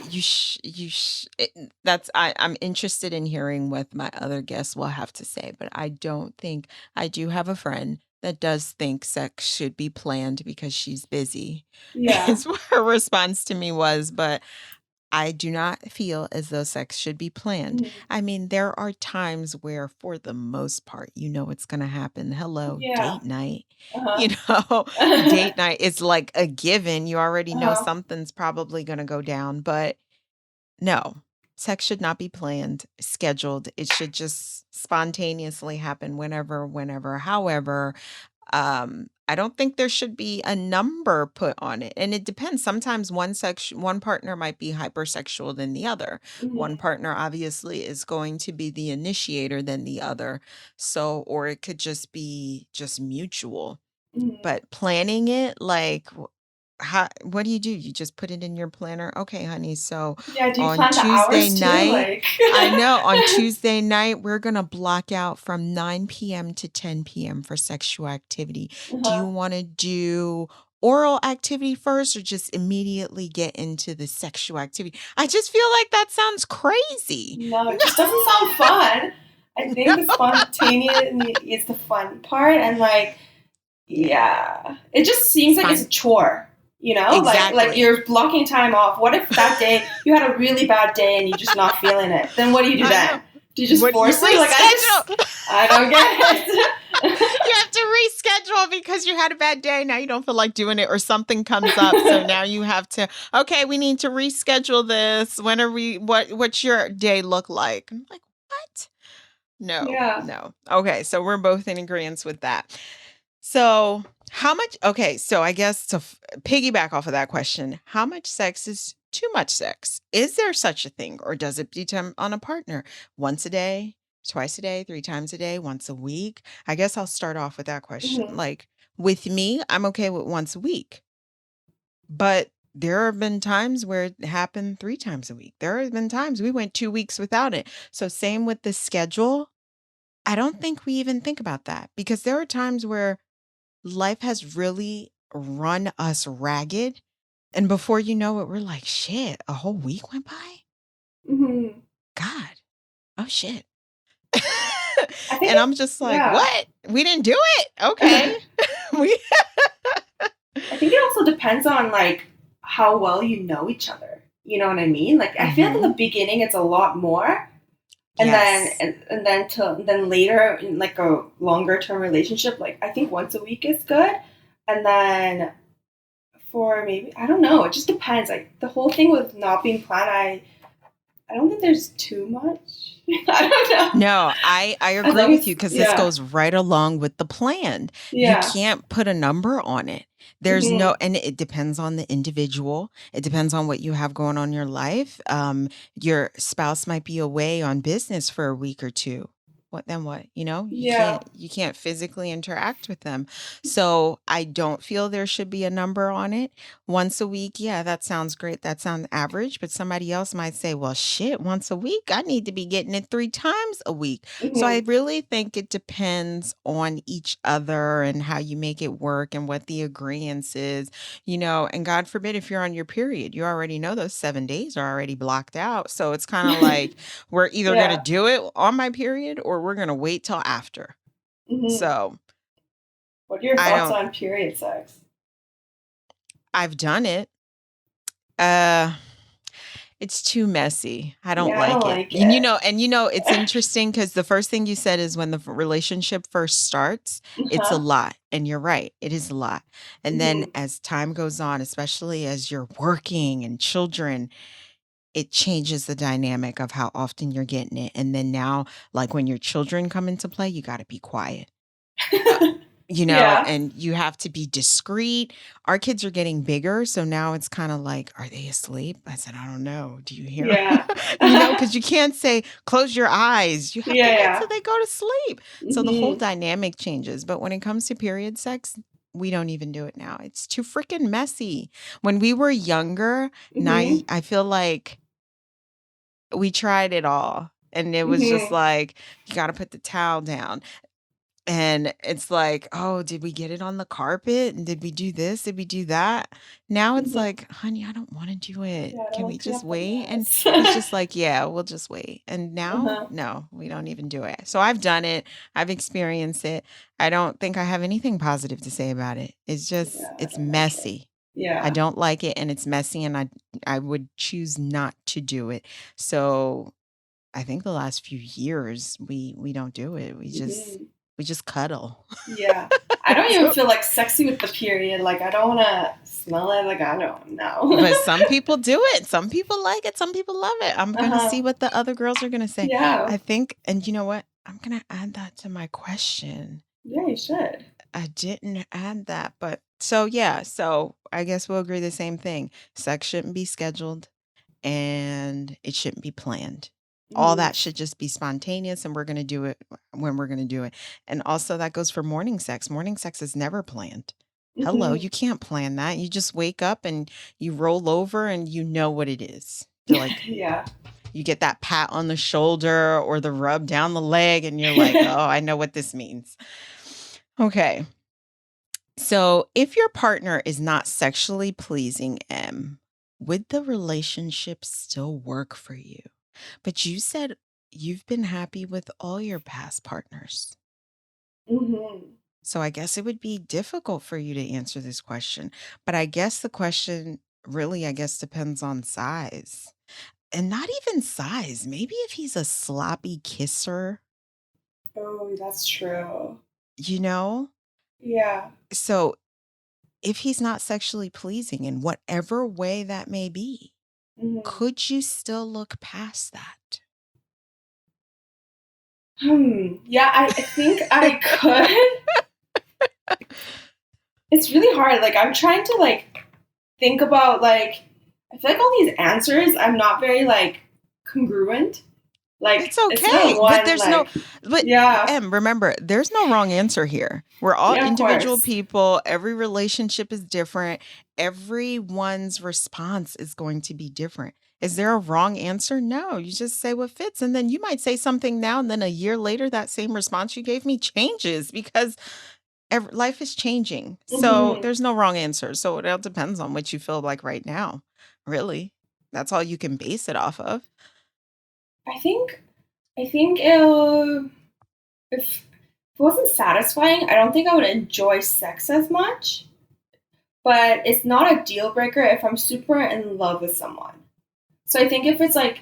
Speaker 1: I'm interested in hearing what my other guests will have to say, but I don't think I do have a friend that does think sex should be planned because she's busy.
Speaker 2: Yeah.
Speaker 1: Is what her response to me was, but I do not feel as though sex should be planned.
Speaker 2: Mhm.
Speaker 1: I mean, there are times where, for the most part, you know it's going to happen. Hello,
Speaker 2: Yeah.
Speaker 1: date night.
Speaker 2: Uh-huh.
Speaker 1: You know, date night is like a given. You already know
Speaker 2: Uh-huh.
Speaker 1: something's probably going to go down, but no, sex should not be planned, scheduled. It should just spontaneously happen whenever, however. I don't think there should be a number put on it. And it depends. Sometimes one partner might be hypersexual than the other. One
Speaker 2: Mhm.
Speaker 1: partner obviously is going to be the initiator than the other. So, or it could just be just mutual.
Speaker 2: Mhm.
Speaker 1: But planning it, like, how what do? You just put it in your planner? Okay, honey, so
Speaker 2: Yeah, do you
Speaker 1: on
Speaker 2: plan the
Speaker 1: Tuesday
Speaker 2: hours too?
Speaker 1: night
Speaker 2: Like,
Speaker 1: I know, on Tuesday night, we're gonna block out from 9 p.m. to 10 p.m. for sexual activity. Do you
Speaker 2: uh-huh.
Speaker 1: wanna do oral activity first or just immediately get into the sexual activity? I just feel like that sounds crazy.
Speaker 2: No, it just doesn't sound fun. I think the spontaneous is the fun part, and like,
Speaker 1: Yeah.
Speaker 2: yeah, it just seems like it's a
Speaker 1: Spon
Speaker 2: chore. Like
Speaker 1: Exactly.
Speaker 2: you're blocking time off. What if that day you had a really bad day and you're just not feeling it? Then what do you do
Speaker 1: I know.
Speaker 2: then? Do you just
Speaker 1: What you
Speaker 2: force it? Like
Speaker 1: reschedule.
Speaker 2: I don't get it.
Speaker 1: You have to reschedule because you had a bad day. Now you don't feel like doing it or something comes up. So now you have to, okay, we need to reschedule this. When are what's your day look like? I'm like, what? No,
Speaker 2: Yeah.
Speaker 1: no. Okay, so we're both in agreement with that. So, how much okay, so I guess to piggyback off of that question, how much sex is too much sex? Is there such a thing or does it depend on a partner? Once a day, twice a day, 3 times a day, once a week? I guess I'll start off with that question.
Speaker 2: Hmm.
Speaker 1: Like with me, I'm okay with once a week. But there have been times where it happened 3 times a week. There have been times we went 2 weeks without it. So same with the schedule. I don't think we even think about that because there are times where life has really run us ragged. And before you know it, we're like, shit, a whole week went by?
Speaker 2: Hmm.
Speaker 1: God, oh shit.
Speaker 2: I think
Speaker 1: And I'm just like,
Speaker 2: yeah.
Speaker 1: what? We didn't do it? Okay. we
Speaker 2: I think it also depends on like how well you know each other. You know what I mean? Like I feel like in the
Speaker 1: hmm
Speaker 2: beginning it's a lot more, and then
Speaker 1: Yes.
Speaker 2: then later in like a longer term relationship, like I think once a week is good, and then for maybe I don't know. It just depends. Like the whole thing with not being planned, I don't think there's too much. I don't know.
Speaker 1: No, I
Speaker 2: As
Speaker 1: agree
Speaker 2: long
Speaker 1: with
Speaker 2: as
Speaker 1: you because this
Speaker 2: yeah,
Speaker 1: goes right along with the plan. You
Speaker 2: yeah.
Speaker 1: can't put a number on it. There's no,
Speaker 2: Hmm.
Speaker 1: and it depends on the individual. It depends on what you have going on in your life. Your spouse might be away on business for a week or two. What then what?
Speaker 2: Yeah.
Speaker 1: You can't physically interact with them. So I don't feel there should be a number on it. Once a week, yeah, that sounds great. That sounds average, but somebody else might say, well, shit, once a week, I need to be getting it 3 times a week. So I
Speaker 2: Hmm.
Speaker 1: really think it depends on each other and how you make it work and what the agreement is. And God forbid if you're on your period, you already know those 7 days are already blocked out. So it's kind of like we're either going to
Speaker 2: Yeah.
Speaker 1: do it on my period or we're going to wait till after.
Speaker 2: Hmm.
Speaker 1: So
Speaker 2: What are your
Speaker 1: I
Speaker 2: thoughts
Speaker 1: don't,
Speaker 2: on period sex?
Speaker 1: I've done it. Uh, It's too messy. I don't
Speaker 2: Yeah, I don't
Speaker 1: like it.
Speaker 2: like it.
Speaker 1: It's interesting because the first thing you said is when the relationship first starts, it's a
Speaker 2: Huh?
Speaker 1: lot. And you're right, it is a lot. And then
Speaker 2: Hmm.
Speaker 1: as time goes on, especially as you're working and children, it changes the dynamic of how often you're getting it. And then now, like when your children come into play, you got to be quiet. Uh,
Speaker 2: Yeah.
Speaker 1: and you have to be discreet. Our kids are getting bigger, so now it's kind of like, are they asleep? I said, I don't know. Do you hear 'em?"
Speaker 2: Yeah.
Speaker 1: Because you can't say, close your eyes. You have to
Speaker 2: Yeah,
Speaker 1: wait
Speaker 2: yeah.
Speaker 1: till they go to sleep. So the whole
Speaker 2: Hmm.
Speaker 1: dynamic changes. But when it comes to period sex, we don't even do it now. It's too freaking messy. When we were younger,
Speaker 2: Hmm.
Speaker 1: I feel like we tried it all. And it was just
Speaker 2: Hmm.
Speaker 1: like, you got to put the towel down. And it's like, "Oh, did we get it on the carpet? And did we do this? Did we do that?" Now it's
Speaker 2: Mhm.
Speaker 1: like, "Honey, I don't wanna do it.
Speaker 2: Yeah, I don't
Speaker 1: Can
Speaker 2: want
Speaker 1: we
Speaker 2: to clean
Speaker 1: just
Speaker 2: up the
Speaker 1: wait?" And
Speaker 2: mess.
Speaker 1: he's just like, "Yeah, we'll just wait." And now,
Speaker 2: Uh-huh.
Speaker 1: no, we don't even do it. So I've done it. I've experienced it. I don't think I have anything positive to say about it.
Speaker 2: Yeah, I
Speaker 1: It's
Speaker 2: don't like it.
Speaker 1: messy. I
Speaker 2: Yeah.
Speaker 1: don't like it, and it's messy, and I would choose not to do it. So I think the last few years, we don't do it.
Speaker 2: Mhm.
Speaker 1: We just cuddle.
Speaker 2: Yeah. I don't even
Speaker 1: So
Speaker 2: feel like sexy with the period. Like I don't wanna smell it. Like I don't know.
Speaker 1: but some people do it. Some people like it. Some people love it. I'm gonna
Speaker 2: Uh-huh.
Speaker 1: see what the other girls are gonna say.
Speaker 2: Yeah.
Speaker 1: I think, and you know what? I'm gonna add that to my question.
Speaker 2: Yeah, you should.
Speaker 1: I didn't add that, but so yeah, so I guess we'll agree the same thing. Sex shouldn't be scheduled and it shouldn't be planned. All
Speaker 2: Mhm.
Speaker 1: that should just be spontaneous and we're going to do it when we're going to do it. And also that goes for morning sex. Morning sex is never planned. Hello,
Speaker 2: Mhm.
Speaker 1: you can't plan that. You just wake up and you roll over and you know what it is. You're like,
Speaker 2: Yeah.
Speaker 1: you get that pat on the shoulder or the rub down the leg and you're like, "Oh, I know what this means." Okay. So, if your partner is not sexually pleasing, would the relationship still work for you? But you said you've been happy with all your past partners.
Speaker 2: Mhm.
Speaker 1: So, I guess it would be difficult for you to answer this question. But I guess the question really, I guess, depends on size. And not even size. Maybe if he's a sloppy kisser,
Speaker 2: Oh, that's true.
Speaker 1: you know?
Speaker 2: Yeah.
Speaker 1: So, if he's not sexually pleasing in whatever way that may be,
Speaker 2: Mhm.
Speaker 1: could you still look past that?
Speaker 2: Yeah, I think I could. It's really hard. Like I'm trying to like think about like I feel like all these answers I'm not very like congruent.
Speaker 1: It's
Speaker 2: Like it's not
Speaker 1: okay, but
Speaker 2: one
Speaker 1: there's no
Speaker 2: like
Speaker 1: but
Speaker 2: yeah.
Speaker 1: remember, there's no wrong answer here. We're all
Speaker 2: Yeah, of
Speaker 1: individual
Speaker 2: course.
Speaker 1: people. Every relationship is different. Everyone's response is going to be different. Is there a wrong answer? No, you just say what fits. And then you might say something now, and then a year later, that same response you gave me changes because life is changing. So
Speaker 2: Mhm.
Speaker 1: there's no wrong answer. So it all depends on what you feel like right now, really. That's all you can base it off of.
Speaker 2: I think I think if it wasn't satisfying, I don't think I would enjoy sex as much. But it's not a deal breaker if I'm super in love with someone. So I think if it's like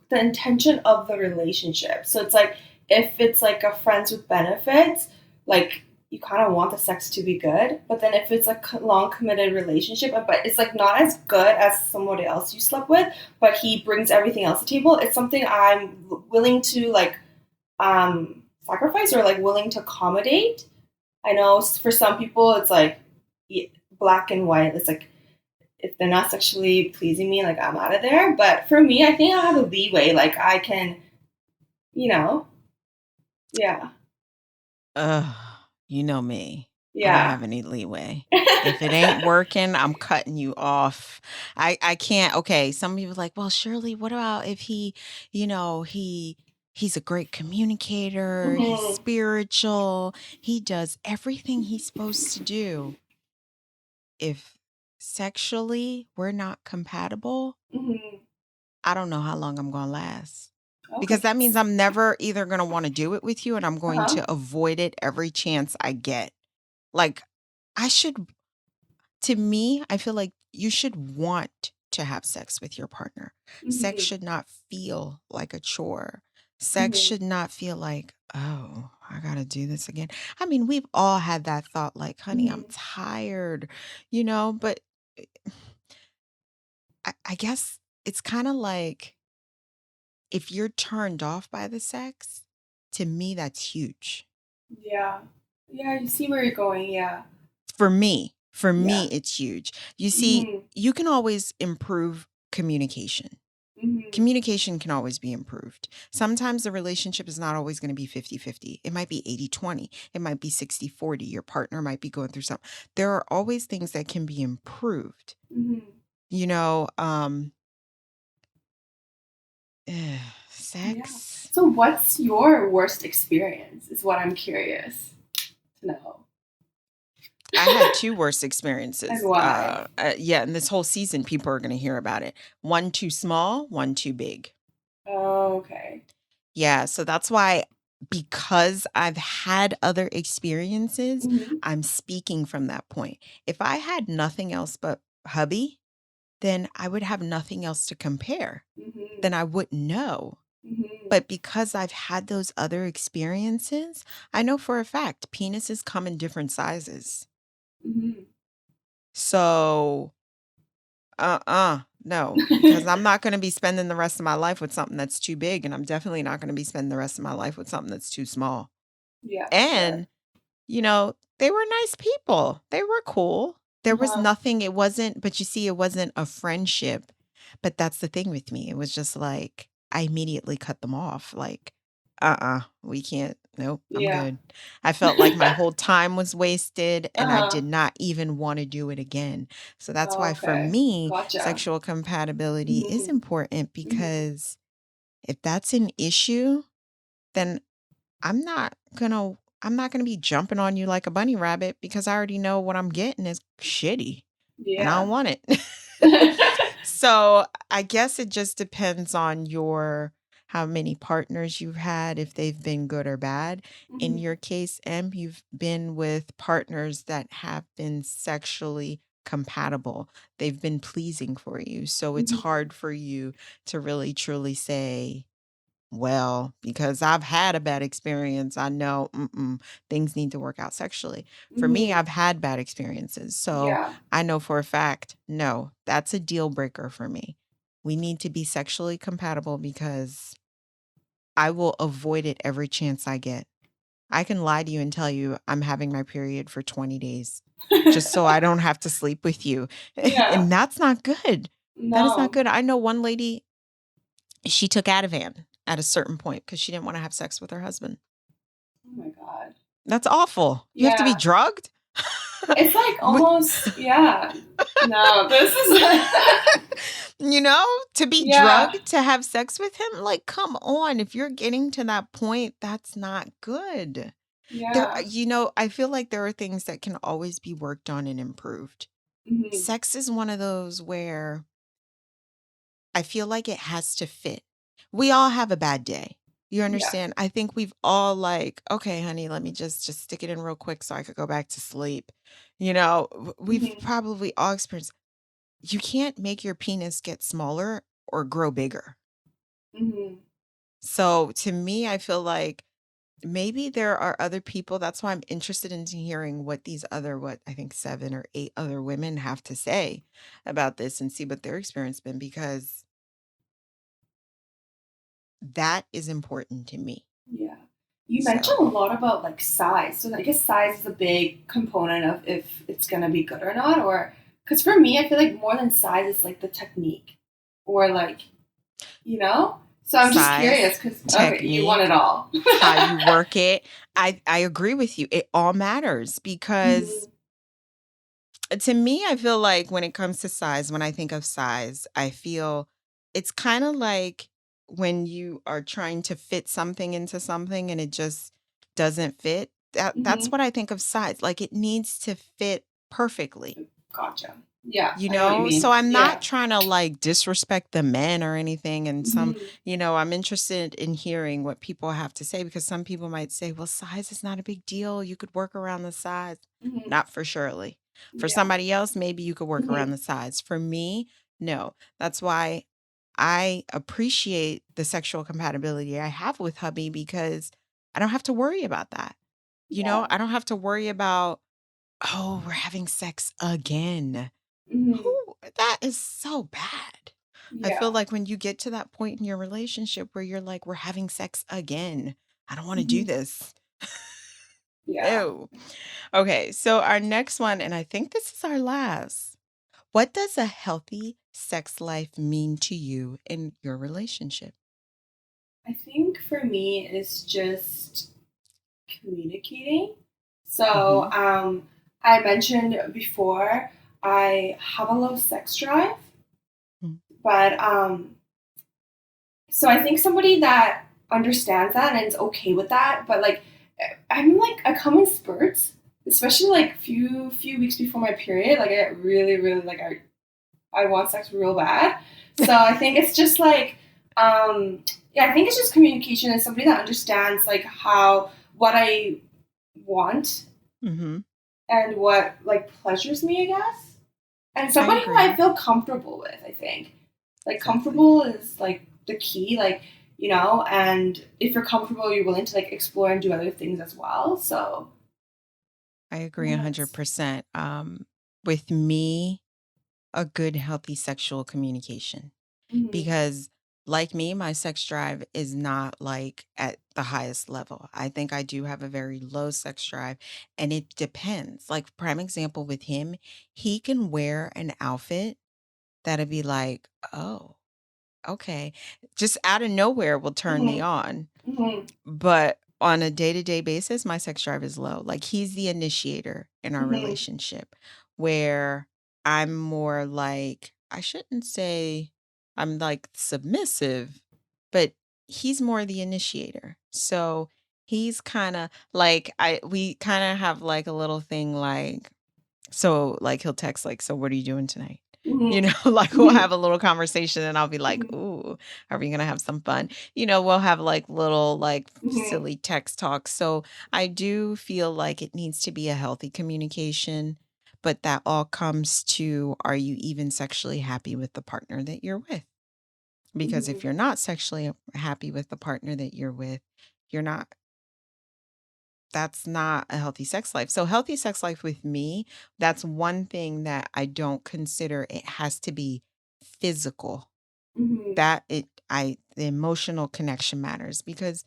Speaker 2: the intention of the relationship. So it's like if it's like a friends with benefits, like you kind of want the sex to be good. But then if it's a long committed relationship, but it's like not as good as somebody else you slept with, but he brings everything else to the table, it's something I'm willing to like sacrifice or like willing to accommodate. I know for some people it's like black and white. It's like if they're not sexually pleasing me, like I'm out of there. But for me, I think I have a leeway. Like I can, you know, yeah,
Speaker 1: Ugh, you know me. I don't
Speaker 2: yeah.
Speaker 1: have any leeway. If it ain't working, I'm cutting you off. I can't. Okay, some people are like, well, Shirley, what about if he, he's a great communicator, he's
Speaker 2: Hmm.
Speaker 1: spiritual, he does everything he's supposed to do. If sexually we're not compatible,
Speaker 2: Hmm.
Speaker 1: I don't know how long I'm going to last. Because
Speaker 2: Okay.
Speaker 1: that means I'm never either going to want to do it with you and I'm
Speaker 2: Uh
Speaker 1: going
Speaker 2: huh.
Speaker 1: to avoid it every chance I get. Like, I should, to me, I feel like you should want to have sex with your partner. Sex
Speaker 2: Hmm.
Speaker 1: should not feel like a chore. Sex
Speaker 2: Hmm.
Speaker 1: should not feel like, oh, I got to do this again. I mean, we've all had that thought, like, honey, I'm
Speaker 2: Hmm.
Speaker 1: tired, but I guess it's kind of like if you're turned off by the sex, to me, that's huge.
Speaker 2: Yeah. Yeah. You see where you're going. Yeah.
Speaker 1: For me,
Speaker 2: Yeah.
Speaker 1: it's huge. You see,
Speaker 2: Hmm.
Speaker 1: you can always improve communication.
Speaker 2: Hmm.
Speaker 1: Communication can always be improved. Sometimes the relationship is not always going to be 50-50. It might be 80-20. It might be 60-40. Your partner might be going through something. There are always things that can be improved.
Speaker 2: Hmm.
Speaker 1: You know,
Speaker 2: Yeah.
Speaker 1: sex.
Speaker 2: So, what's your worst experience? Is what I'm curious. No.
Speaker 1: I had two worst
Speaker 2: And
Speaker 1: experiences.
Speaker 2: why?
Speaker 1: Yeah, and this whole season, people are going to hear about it. One too small, one too big.
Speaker 2: Oh, okay.
Speaker 1: Yeah, so that's why, because I've had other experiences,
Speaker 2: Mhm.
Speaker 1: I'm speaking from that point. If I had nothing else but hubby, then I would have nothing else to compare.
Speaker 2: Mhm.
Speaker 1: Then I wouldn't know.
Speaker 2: Mhm.
Speaker 1: But because I've had those other experiences, I know for a fact penises come in different sizes.
Speaker 2: Mhm.
Speaker 1: So, no, because I'm not going to be spending the rest of my life with something that's too big, and I'm definitely not going to be spending the rest of my life with something that's too small.
Speaker 2: Yeah, for sure.
Speaker 1: And they were nice people. They were cool. There was
Speaker 2: Uh-huh.
Speaker 1: nothing, it wasn't, but you see, it wasn't a friendship. But that's the thing with me. It was just like, I immediately cut them off. Like, we can't. Nope, I'm
Speaker 2: Yeah.
Speaker 1: good. I felt like my whole time was wasted and I
Speaker 2: Uh-huh.
Speaker 1: did not even want to do it again. So that's why for
Speaker 2: Okay.
Speaker 1: me,
Speaker 2: Gotcha.
Speaker 1: sexual compatibility is
Speaker 2: Mhm.
Speaker 1: important
Speaker 2: Mhm.
Speaker 1: because if that's an issue, then I'm not gonna be jumping on you like a bunny rabbit because I already know what I'm getting is shitty and I
Speaker 2: Yeah.
Speaker 1: don't want it. So I guess it just depends on your how many partners you've had, if they've been good or bad. In
Speaker 2: Mhm.
Speaker 1: your case, M, you've been with partners that have been sexually compatible. They've been pleasing for you. So it's
Speaker 2: Mhm.
Speaker 1: hard for you to really truly say, well, because I've had a bad experience, I know things need to work out sexually. For me,
Speaker 2: Mhm.
Speaker 1: I've had bad experiences. So
Speaker 2: Yeah.
Speaker 1: I know for a fact, no, that's a deal breaker for me. We need to be sexually compatible because I will avoid it every chance I get. I can lie to you and tell you I'm having my period for 20 days just so I don't have to sleep with you.
Speaker 2: Yeah.
Speaker 1: And that's not good. That is not
Speaker 2: No.
Speaker 1: good. I know one lady, she took Ativan at a certain point because she didn't want to have sex with her husband.
Speaker 2: Oh my God.
Speaker 1: That's awful. You have to be
Speaker 2: Yeah.
Speaker 1: drugged?
Speaker 2: It's like
Speaker 1: Wi
Speaker 2: almost, yeah. No, this is
Speaker 1: you know, to be
Speaker 2: yeah.
Speaker 1: drugged to have sex with him? Like, come on. If you're getting to that point, that's not good.
Speaker 2: Yeah.
Speaker 1: I feel like there are things that can always be worked on and improved.
Speaker 2: Mhm.
Speaker 1: Sex is one of those where I feel like it has to fit. We all have a bad day. You
Speaker 2: Yeah.
Speaker 1: understand? I think we've all like, okay, honey, let me just stick it in real quick so I could go back to sleep. We've
Speaker 2: Mhm.
Speaker 1: probably all experienced. You can't make your penis get smaller or grow bigger.
Speaker 2: Mhm.
Speaker 1: So to me, I feel like maybe there are other people. That's why I'm interested in hearing what these other, what I think 7 or 8 other women have to say about this and see what their experience been because that is important to me.
Speaker 2: Yeah. You mentioned a
Speaker 1: So,
Speaker 2: lot about like size. So I guess size is a big component of if it's gonna be good or not. Or because for me, I feel like more than size is like the technique, or like So I'm just curious
Speaker 1: size,
Speaker 2: because okay, you want it
Speaker 1: technique,
Speaker 2: all.
Speaker 1: how you work it. I agree with you. It all matters because
Speaker 2: Mhm.
Speaker 1: to me, I feel like when it comes to size, when I think of size, I feel it's kind of like when you are trying to fit something into something and it just doesn't fit. That's
Speaker 2: Mhm.
Speaker 1: what I think of size. Like it needs to fit perfectly.
Speaker 2: Gotcha. Yeah, I know what you
Speaker 1: So
Speaker 2: mean.
Speaker 1: I'm not
Speaker 2: Yeah.
Speaker 1: trying to like disrespect the men or anything. And
Speaker 2: Mhm.
Speaker 1: I'm interested in hearing what people have to say because some people might say, well, size is not a big deal. You could work around the size.
Speaker 2: Mhm.
Speaker 1: Not for Shirley. For
Speaker 2: Yeah.
Speaker 1: somebody else, maybe you could work around
Speaker 2: Mhm.
Speaker 1: the size. For me, no. That's why I appreciate the sexual compatibility I have with hubby because I don't have to worry about that.
Speaker 2: Yeah.
Speaker 1: I don't have to worry about, oh, we're having sex again.
Speaker 2: Mhm.
Speaker 1: Who that is so bad. I feel
Speaker 2: Yeah.
Speaker 1: like when you get to that point in your relationship where you're like, we're having sex again. I don't want to do
Speaker 2: Mhm.
Speaker 1: this.
Speaker 2: Yeah.
Speaker 1: Ew. Okay, so our next one, and I think this is our last. What does a healthy sex life mean to you in your relationship?
Speaker 2: I think for me, it's just communicating. So,
Speaker 1: Hmm.
Speaker 2: I mentioned before, I have a low sex drive, but so I think somebody that understands that and is okay with that, but like I come in spurts, especially like few weeks before my period. Like I get really like I want sex real bad. So I think it's just like yeah, I think it's just communication and somebody that understands like how what I want
Speaker 1: Hmm.
Speaker 2: and what like pleasures me, I guess. And
Speaker 1: I
Speaker 2: somebody who I
Speaker 1: agree.
Speaker 2: feel comfortable with, I think. Like
Speaker 1: Exactly.
Speaker 2: comfortable is like the key, like, and if you're comfortable, you're willing to like explore and do other things as well. So
Speaker 1: I agree
Speaker 2: yeah, that's
Speaker 1: 100%. With me, a good, healthy sexual communication.
Speaker 2: mhm,
Speaker 1: Because like me, my sex drive is not like at the highest level. I think I do have a very low sex drive, and it depends. Like prime example with him, he can wear an outfit that'll be like, "Oh, okay." Just out of nowhere will turn me
Speaker 2: mhm,
Speaker 1: on.
Speaker 2: mhm,
Speaker 1: But on a day-to-day basis, my sex drive is low. Like, he's the initiator in our
Speaker 2: mhm,
Speaker 1: relationship, where I'm more like I shouldn't say I'm, like, submissive, but he's more the initiator. So, he's kinda like we kinda have, like, a little thing, like so, like, he'll text, like, "So what are you doing tonight?" You
Speaker 2: mhm,
Speaker 1: know, like, we'll
Speaker 2: mhm,
Speaker 1: have a little conversation, and I'll be like,
Speaker 2: mhm,
Speaker 1: "Ooh, are we gonna have some fun?" We'll have, like, little, like,
Speaker 2: mhm,
Speaker 1: silly text talks. So, I do feel like it needs to be a healthy communication, but that all comes to, are you even sexually happy with the partner that you're with? Because if
Speaker 2: mhm,
Speaker 1: you're not sexually happy with the partner that you're with, you're not that's not a healthy sex life. So healthy sex life with me, that's one thing that I don't consider it has to be physical.
Speaker 2: mhm,
Speaker 1: That it I the emotional connection matters because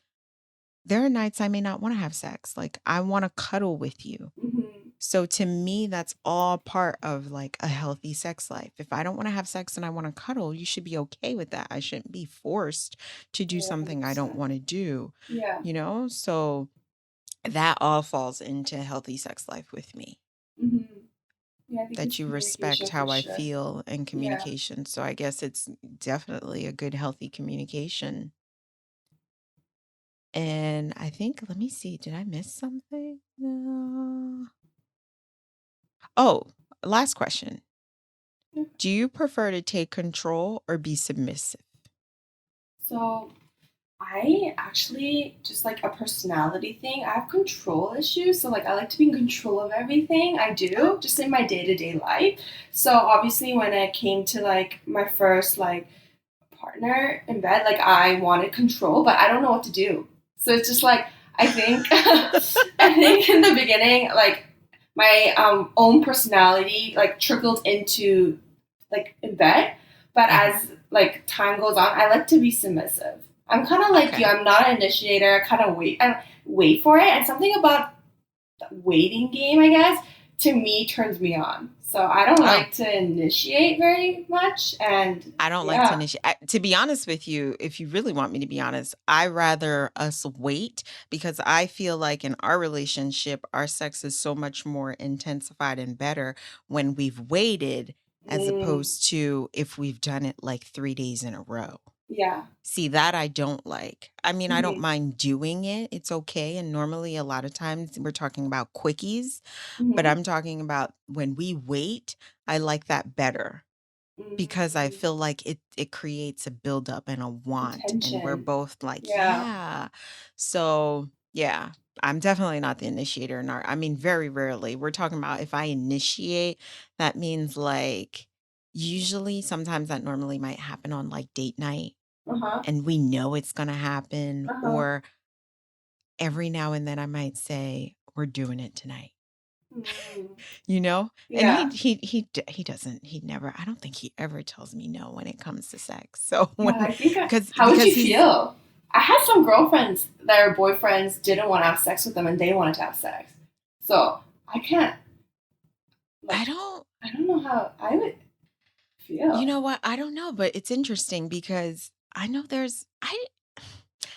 Speaker 1: there are nights I may not want to have sex. Like I want to cuddle with you.
Speaker 2: mhm.
Speaker 1: So to me, that's all part of like a healthy sex life. If I don't want to have sex and I want to cuddle, you should be okay with that. I shouldn't be forced to do
Speaker 2: Oh,
Speaker 1: something I don't
Speaker 2: 100%.
Speaker 1: want to do,
Speaker 2: Yeah.
Speaker 1: So that all falls into healthy sex life with me,
Speaker 2: Mhm. Yeah, I think
Speaker 1: that
Speaker 2: it's
Speaker 1: you respect
Speaker 2: communication for
Speaker 1: how I
Speaker 2: sure.
Speaker 1: feel and
Speaker 2: Yeah.
Speaker 1: communication. So I guess it's definitely a good, healthy communication. And I think, let me see, did I miss something? No. Oh, last question. Do you prefer to take control or be submissive?
Speaker 2: So I actually just like a personality thing. I have control issues, so like I like to be in control of everything I do, just in my day to day life. So obviously, when it came to like my first like partner in bed, like I wanted control, but I don't know what to do. So it's just like I think I think in the beginning, like my own personality like trickled into like in bed, but
Speaker 1: Mhm.
Speaker 2: as like time goes on, I like to be submissive. I'm kind of like you.
Speaker 1: Okay.
Speaker 2: I'm not an initiator. I kind of wait for it, and something about the waiting game, I guess, to me turns me on. So I don't
Speaker 1: Oh,
Speaker 2: like to initiate very much, and
Speaker 1: I don't like to
Speaker 2: yeah.
Speaker 1: initiate. To be honest with you, if you really want me to be honest, I rather us wait because I feel like in our relationship, our sex is so much more intensified and better when we've waited as
Speaker 2: Mm,
Speaker 1: opposed to if we've done it like 3 days in a row.
Speaker 2: yeah.
Speaker 1: See, that I don't like. I mean, I don't
Speaker 2: Hmm.
Speaker 1: mind doing it. It's okay. And normally, a lot of times, we're talking about quickies, but
Speaker 2: Hmm.
Speaker 1: I'm talking about when we wait, I like that better because I
Speaker 2: Mm,
Speaker 1: feel like it creates a buildup and a want, and we're
Speaker 2: attention.
Speaker 1: both like,
Speaker 2: Yeah.
Speaker 1: yeah. So, yeah, I'm definitely not the initiator in our I mean, very rarely. We're talking about if I initiate, that means like usually sometimes that normally might happen on like date night
Speaker 2: Uh huh.
Speaker 1: and we know it's going to happen,
Speaker 2: Uh huh.
Speaker 1: or every now and then I might say we're doing it tonight.
Speaker 2: Mm,
Speaker 1: And
Speaker 2: yeah.
Speaker 1: he doesn't he never I don't think he ever tells me no when it comes to sex. So
Speaker 2: Yeah.
Speaker 1: when
Speaker 2: I think.
Speaker 1: because
Speaker 2: How would
Speaker 1: because
Speaker 2: you
Speaker 1: he's
Speaker 2: feel? I had some girlfriends that their boyfriends didn't want to have sex with them, and they wanted to have sex. So I can't.
Speaker 1: I
Speaker 2: Like,
Speaker 1: don't
Speaker 2: I don't know how I would
Speaker 1: you
Speaker 2: feel.
Speaker 1: know what? I don't know, but it's interesting because I know I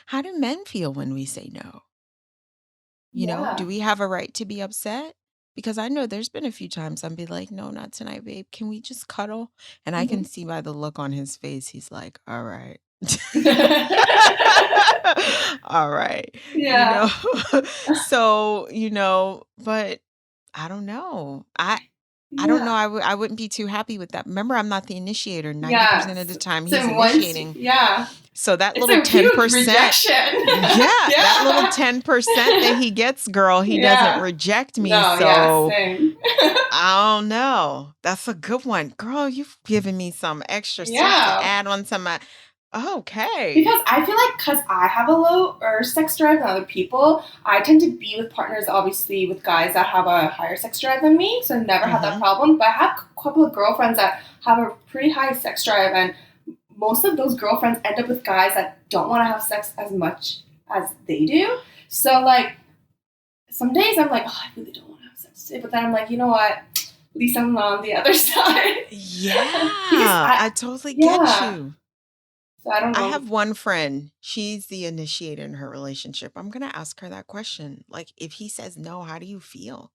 Speaker 1: how do men feel when we say no? Do
Speaker 2: Yeah.
Speaker 1: we have a right to be upset? Because I know there's been a few times I'd be like, "No, not tonight, babe. Can we just cuddle?" And I can
Speaker 2: Hmm.
Speaker 1: see by the look on his face, he's like, "All right." All right.
Speaker 2: Yeah.
Speaker 1: So, but I don't know. I don't know.
Speaker 2: Yeah.
Speaker 1: I wouldn't be too happy with that. Remember, I'm not the initiator. 90% of the
Speaker 2: Yes.
Speaker 1: time he's
Speaker 2: So once,
Speaker 1: initiating.
Speaker 2: yeah,
Speaker 1: So that
Speaker 2: it's
Speaker 1: little
Speaker 2: a huge
Speaker 1: 10%,
Speaker 2: rejection.
Speaker 1: yeah, that little
Speaker 2: Yeah.
Speaker 1: 10% that he gets, girl, he doesn't
Speaker 2: Yeah.
Speaker 1: reject me.
Speaker 2: No, yeah,
Speaker 1: So
Speaker 2: same.
Speaker 1: I don't know. That's a good one. Girl, you've given me some extra stuff to
Speaker 2: Yeah.
Speaker 1: add on to my. Okay.
Speaker 2: Because I feel like because I have a lower sex drive than other people, I tend to be with partners, obviously, with guys that have a higher sex drive than me. So I never had that problem. But I have a couple of girlfriends that have a pretty high sex drive, and most of those girlfriends end up with guys that don't want to have sex as much as they do. So, like, some days I'm like, oh, I really don't want to have sex today. But then I'm like, you know what? At least I'm not on the other side.
Speaker 1: Yeah,
Speaker 2: Because
Speaker 1: I totally get you.
Speaker 2: So I don't
Speaker 1: I
Speaker 2: know.
Speaker 1: have one friend. She's the initiator in her relationship. I'm going to ask her that question. Like, if he says no, how do you feel?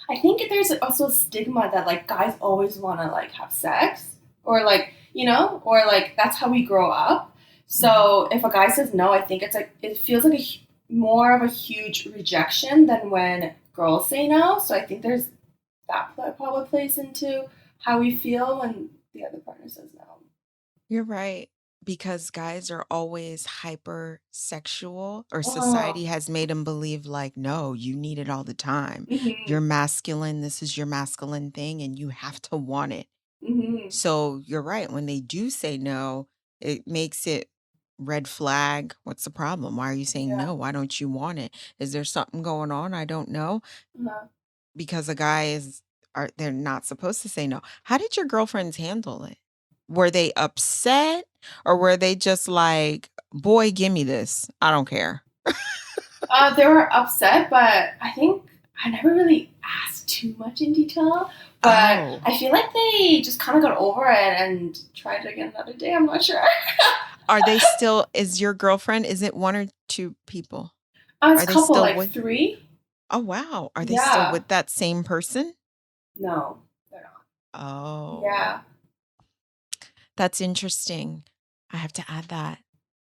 Speaker 2: I think there's also a stigma that like guys always want to like have sex or like, or like that's how we grow up. So if a guy says no, I think it's like it feels like more of a huge rejection than when girls say no. So I think there's that probably plays into how we feel when the other partner says no.
Speaker 1: You're right. Because guys are always hypersexual, or
Speaker 2: Oh,
Speaker 1: society has made them believe, like, no, you need it all the time. You're
Speaker 2: mhm,
Speaker 1: masculine. This is your masculine thing, and you have to want it.
Speaker 2: mhm,
Speaker 1: So you're right. When they do say no, it makes it red flag. What's the problem? Why are you saying
Speaker 2: yeah,
Speaker 1: no? Why don't you want it? Is there something going on? I don't know.
Speaker 2: uh-huh.
Speaker 1: Because a guy they're not supposed to say no. How did your girlfriends handle it? Were they upset, or were they just like, boy, give me this? I don't care.
Speaker 2: They were upset, but I think I never really asked too much in detail. But
Speaker 1: Oh,
Speaker 2: I feel like they just kind of got over it and tried it again another day. I'm not sure.
Speaker 1: are they still, is your girlfriend, is it one or two people?
Speaker 2: It's
Speaker 1: Are
Speaker 2: a
Speaker 1: they
Speaker 2: couple,
Speaker 1: still
Speaker 2: like
Speaker 1: with,
Speaker 2: three.
Speaker 1: oh, wow. Are they still
Speaker 2: Yeah.
Speaker 1: with that same person?
Speaker 2: No, they're not.
Speaker 1: Oh,
Speaker 2: Yeah.
Speaker 1: that's interesting. I have to add that.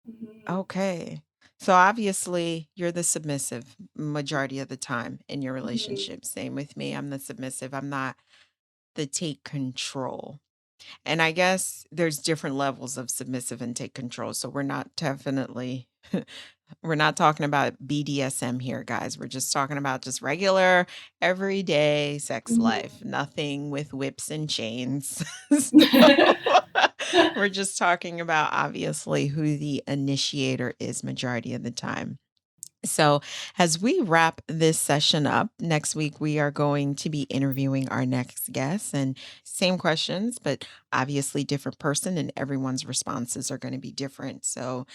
Speaker 2: Hmm.
Speaker 1: Okay. So obviously, you're the submissive majority of the time in your
Speaker 2: Hmm.
Speaker 1: relationship. Same with me. I'm the submissive. I'm not the take control. And I guess there's different levels of submissive and take control. So we're not definitely we're not talking about BDSM here, guys. We're just talking about just regular everyday sex life.
Speaker 2: Hmm.
Speaker 1: Nothing with whips and chains. So we're just talking about obviously who the initiator is majority of the time. So, as we wrap this session up, next week we are going to be interviewing our next guest, and same questions, but obviously different person, and everyone's responses are going to be different. So,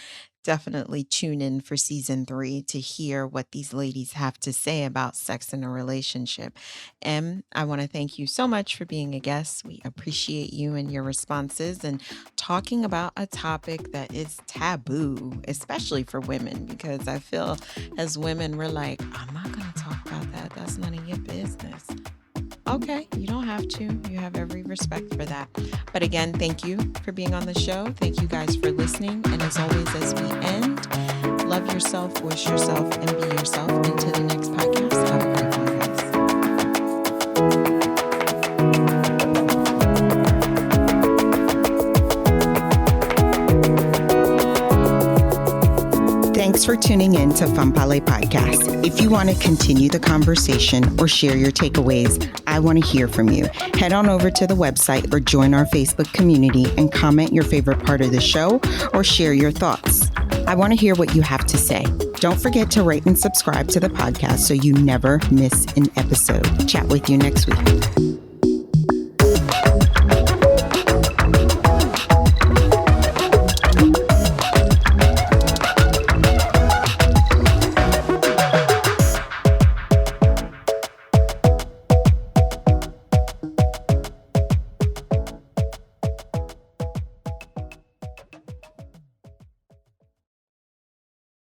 Speaker 1: definitely tune in for season 3 to hear what these ladies have to say about sex in a relationship. Em, I want to thank you so much for being a guest. We appreciate you and your responses and talking about a topic that is taboo, especially for women, because I feel as women, we're like, I'm not going to talk about that. That's none of your business. Okay, you don't have to. You have every respect for that. But again, thank you for being on the show. Thank you guys for listening. And as always, as we end, love yourself, voice yourself, and be yourself. Until the next podcast, have a great one, guys. Thanks for tuning in to Fanpale Podcast. If you want to continue the conversation or share your takeaways, I want to hear from you. Head on over to the website or join our Facebook community and comment your favorite part of the show or share your thoughts. I want to hear what you have to say. Don't forget to rate and subscribe to the podcast so you never miss an episode. Chat with you next week.